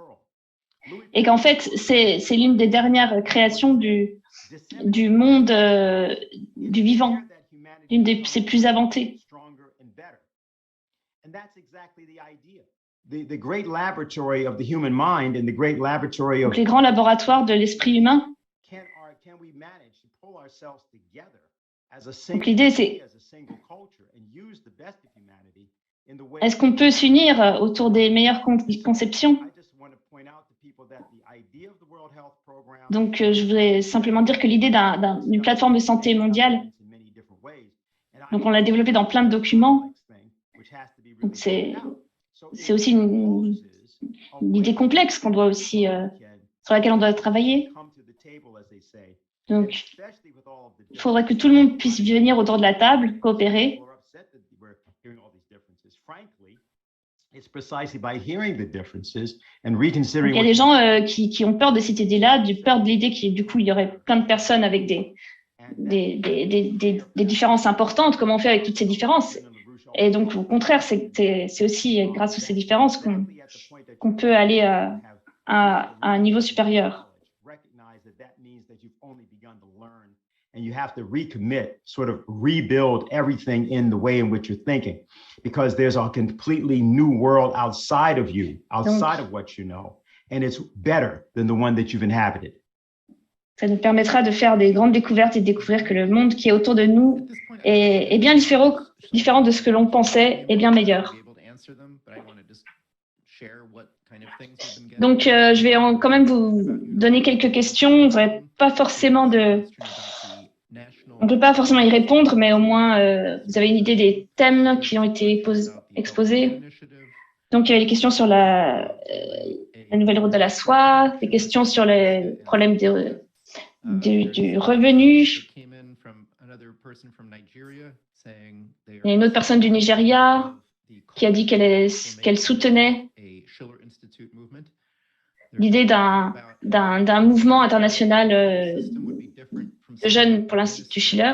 Et qu'en fait, c'est l'une des dernières créations du monde du vivant, l'une de ses plus inventées. Donc, les grands laboratoires de l'esprit humain. Donc l'idée, c'est est-ce qu'on peut s'unir autour des meilleures conceptions? Donc, je voudrais simplement dire que l'idée d'une plateforme de santé mondiale, donc on l'a développée dans plein de documents. Donc, c'est aussi une idée complexe qu'on doit aussi, sur laquelle on doit travailler. Donc, il faudrait que tout le monde puisse venir autour de la table, coopérer. Donc, il y a des gens qui ont peur de cette idée-là, peur de l'idée qu'il du coup, il y aurait plein de personnes avec des différences importantes. Comment on fait avec toutes ces différences? Et donc, au contraire, c'est aussi grâce à ces différences qu'on peut aller à un niveau supérieur. And you have to recommit, sort of rebuild everything in the way in which you're thinking, because there's a completely new world outside of you, outside of what you know, and it's better than the one that you've inhabited. Ça nous permettra de faire des grandes découvertes et de découvrir que le monde qui est autour de nous est bien différent de ce que l'on pensait et bien meilleur. Donc, je vais quand même vous donner quelques questions. On ne peut pas forcément y répondre, mais au moins, vous avez une idée des thèmes qui ont été exposés. Donc, il y a les questions sur la nouvelle route de la soie, des questions sur les problèmes du revenu. Il y a une autre personne du Nigeria qui a dit qu'elle soutenait l'idée d'un mouvement international de jeunes pour l'Institut Schiller.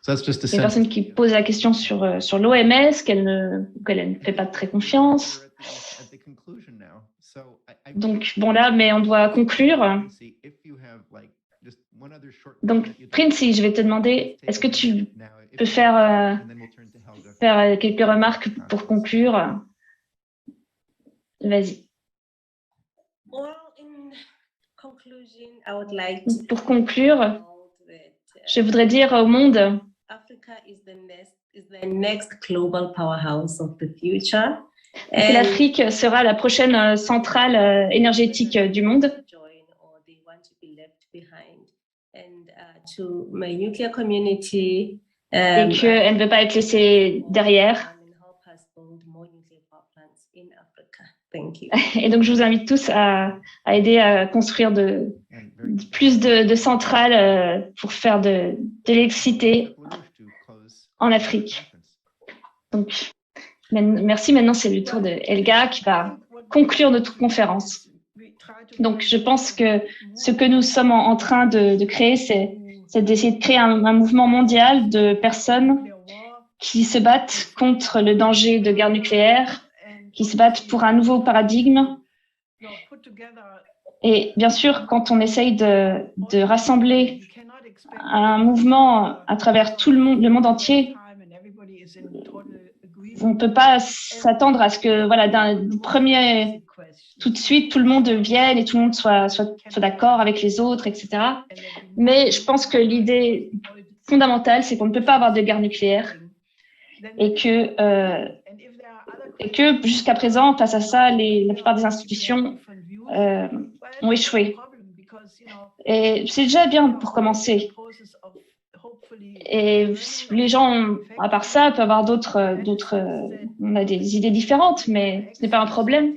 Des personnes qui posent la question sur l'OMS, qu'elle ne fait pas très confiance. Donc, bon là, mais on doit conclure. Donc, Princey, je vais te demander, est-ce que tu peux faire quelques remarques pour conclure? Vas-y. Pour conclure, je voudrais dire au monde que l'Afrique sera la prochaine centrale énergétique du monde. Et qu'elle ne veut pas être laissée derrière. Et donc, je vous invite tous à aider à construire plus de centrales pour faire de l'électricité en Afrique. Donc, merci. Maintenant, c'est le tour de Helga qui va conclure notre conférence. Donc, je pense que ce que nous sommes en train de créer, c'est d'essayer de créer un mouvement mondial de personnes qui se battent contre le danger de guerre nucléaire, qui se battent pour un nouveau paradigme. Et bien sûr, quand on essaye de rassembler un mouvement à travers tout le monde entier, on ne peut pas s'attendre à ce que, voilà, d'un premier, tout de suite, tout le monde vienne et tout le monde soit d'accord avec les autres, etc. Mais je pense que l'idée fondamentale, c'est qu'on ne peut pas avoir de guerre nucléaire et que jusqu'à présent, face à ça, la plupart des institutions ont échoué. Et c'est déjà bien pour commencer. Et les gens, à part ça, peuvent avoir on a des idées différentes, mais ce n'est pas un problème.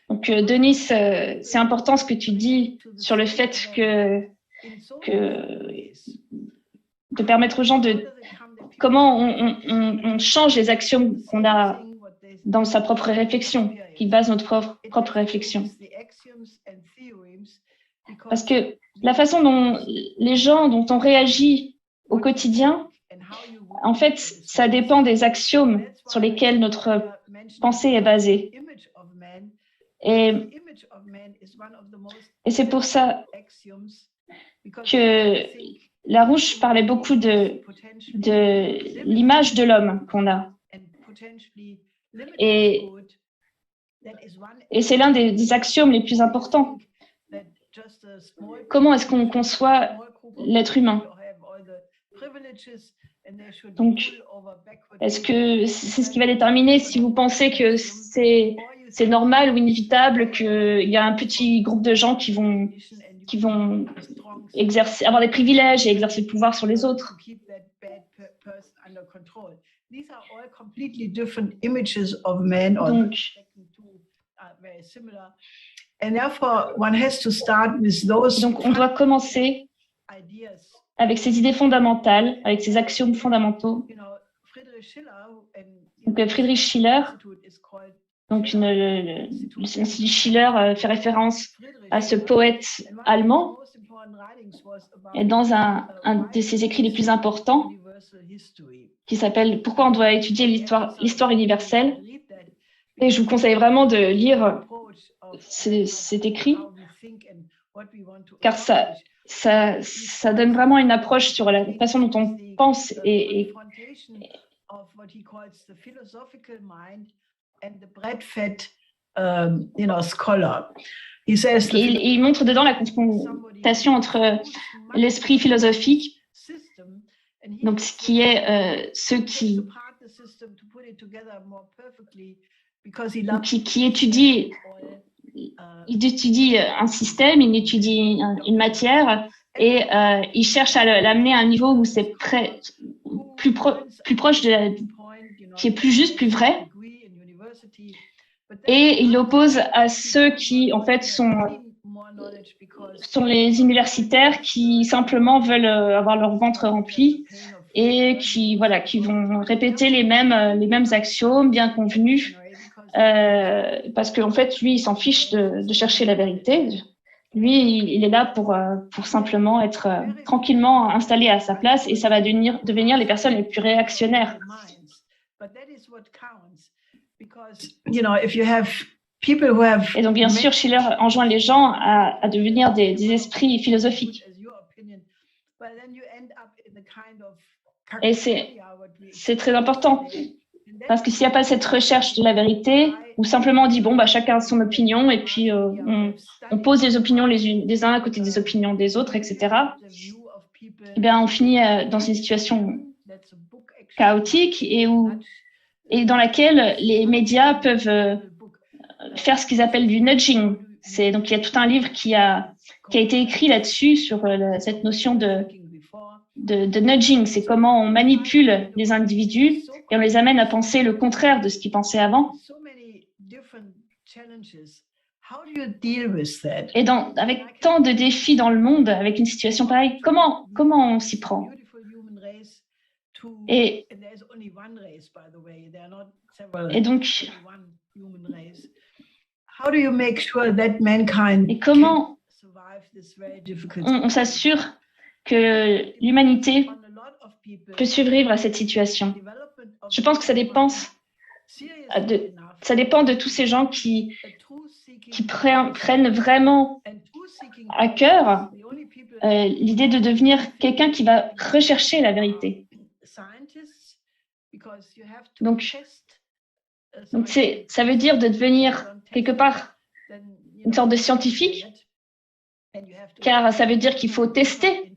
Donc, Denis, c'est important ce que tu dis sur le fait de permettre aux gens comment on change les axiomes qu'on a dans sa propre réflexion, qui base notre propre réflexion. Parce que la façon dont on réagit au quotidien, en fait, ça dépend des axiomes sur lesquels notre pensée est basée. Et c'est pour ça que Larouche parlait beaucoup de l'image de l'homme qu'on a. Et c'est l'un des axiomes les plus importants. Comment est-ce qu'on conçoit l'être humain? Donc, est-ce que c'est ce qui va déterminer si vous pensez que c'est normal ou inévitable qu'il y a un petit groupe de gens qui vont avoir des privilèges et exercer le pouvoir sur les autres? Donc, donc, on doit commencer avec ces idées fondamentales, avec ces axiomes fondamentaux. Donc, Friedrich Schiller, donc l'Institut Schiller fait référence à ce poète allemand, et dans un de ses écrits les plus importants, qui s'appelle « Pourquoi on doit étudier l'histoire universelle ». Et je vous conseille vraiment de lire cet écrit, car ça donne vraiment une approche sur la façon dont on pense et il montre dedans la confrontation entre l'esprit philosophique, donc ce qui est ceux qui étudie, il étudie un système, il étudie une matière et il cherche à l'amener à un niveau où c'est plus proche qui est plus juste, plus vrai. Et il l'oppose à ceux qui, en fait, sont les universitaires qui simplement veulent avoir leur ventre rempli et qui vont répéter les mêmes axiomes bien convenus. Parce qu'en fait, lui, il s'en fiche de chercher la vérité. Lui, il est là pour simplement être tranquillement installé à sa place et ça va devenir les personnes les plus réactionnaires. Et donc, bien sûr, Schiller enjoint les gens à devenir des esprits philosophiques. Et c'est très important. Parce que s'il n'y a pas cette recherche de la vérité, ou simplement on dit, bon, chacun a son opinion, et puis on pose les opinions des uns à côté des opinions des autres, etc., eh bien, on finit dans une situation chaotique et dans laquelle les médias peuvent faire ce qu'ils appellent du nudging. Donc, il y a tout un livre qui a été écrit là-dessus, sur cette notion de nudging. C'est comment on manipule les individus et on les amène à penser le contraire de ce qu'ils pensaient avant. Et avec tant de défis dans le monde, avec une situation pareille, comment on s'y prend? Et donc, et comment on s'assure que l'humanité peut survivre à cette situation? Je pense que ça dépend de tous ces gens qui prennent vraiment à cœur l'idée de devenir quelqu'un qui va rechercher la vérité. Donc ça veut dire de devenir quelque part une sorte de scientifique, car ça veut dire qu'il faut tester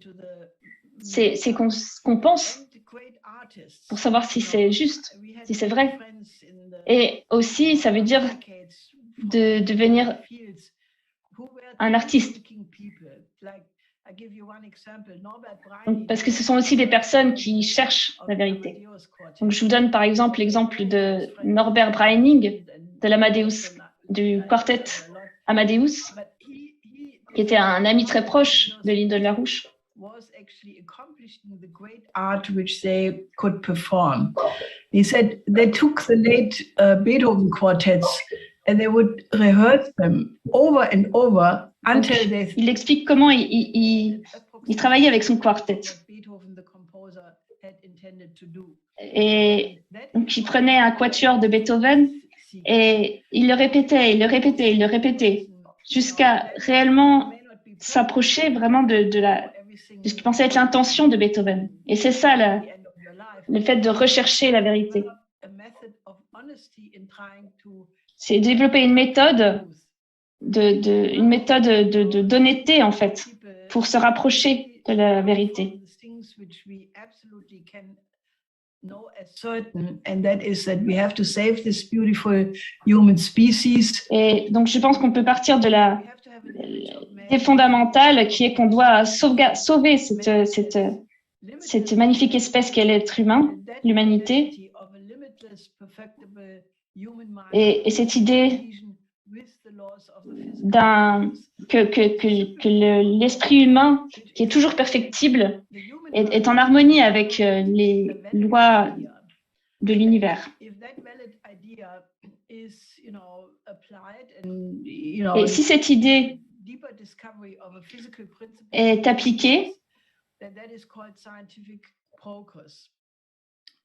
qu'on pense pour savoir si c'est juste, si c'est vrai. Et aussi, ça veut dire de devenir un artiste. Donc, parce que ce sont aussi des personnes qui cherchent la vérité. Donc, je vous donne par exemple l'exemple de Norbert Breining, de l'Amadeus, du quartet Amadeus, qui était un ami très proche de Lyndon LaRouche. Art which they could perform. He said they took the late Beethoven quartets and they would rehearse them over and over until they. Il explique comment il travaillait avec son quartet. Et donc il prenait un quatuor de Beethoven et il le répétait, jusqu'à réellement s'approcher vraiment de ce qu'il pensait être l'intention de Beethoven. Et c'est ça le fait de rechercher la vérité. C'est développer une méthode d'honnêteté en fait, pour se rapprocher de la vérité. know as certain, and that is that we have to save this beautiful human species. Et donc, je pense qu'on peut partir de la des fondamentales qui est qu'on doit sauver cette magnifique espèce qu'est l'être humain, l'humanité, et cette idée que l'esprit humain, qui est toujours perfectible, est en harmonie avec les lois de l'univers. Et si cette idée est appliquée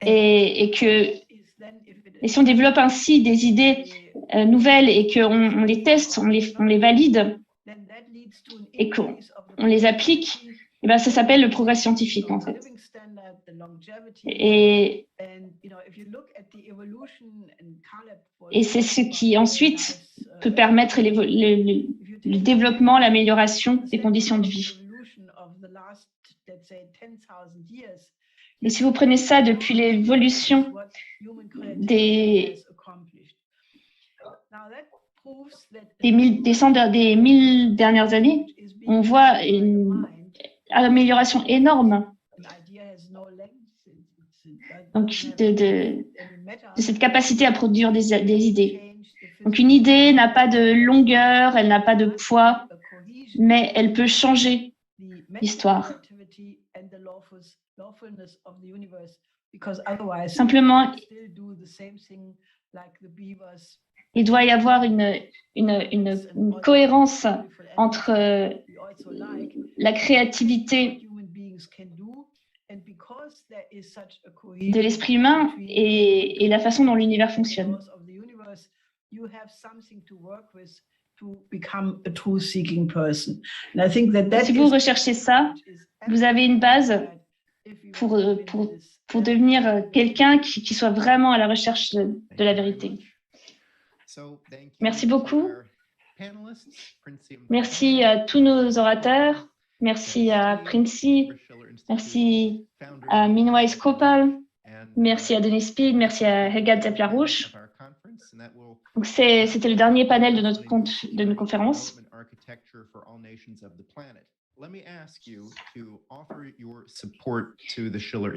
et si on développe ainsi des idées nouvelles et qu'on les teste, on les valide et qu'on les applique, et ben ça s'appelle le progrès scientifique en fait. Et c'est ce qui ensuite peut permettre le développement, l'amélioration des conditions de vie. Et si vous prenez ça depuis l'évolution des 1000 dernières années, on voit une amélioration énorme donc de cette capacité à produire des idées. Donc une idée n'a pas de longueur, elle n'a pas de poids, mais elle peut changer l'histoire. Simplement, il doit y avoir une cohérence entre la créativité de l'esprit humain et la façon dont l'univers fonctionne. Si vous recherchez ça, vous avez une base pour devenir quelqu'un qui soit vraiment à la recherche de la vérité. Merci beaucoup. Merci à tous nos orateurs. Merci à Princey. Merci à Minwise Kopal. Merci à Denis Speed. Merci à Helga Zepp-Larouche. C'était le dernier panel de notre conférence.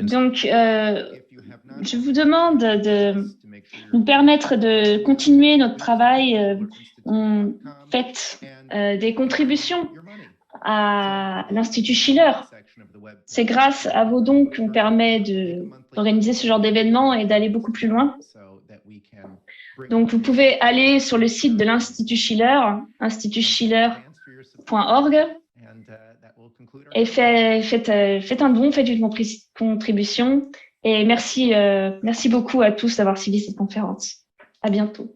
Donc, je vous demande de nous permettre de continuer notre travail. On fait des contributions à l'Institut Schiller. C'est grâce à vos dons qu'on permet d'organiser ce genre d'événements et d'aller beaucoup plus loin. Donc, vous pouvez aller sur le site de l'Institut Schiller, institutschiller.org, et faites un don, faites une contribution. Et merci beaucoup à tous d'avoir suivi cette conférence. À bientôt.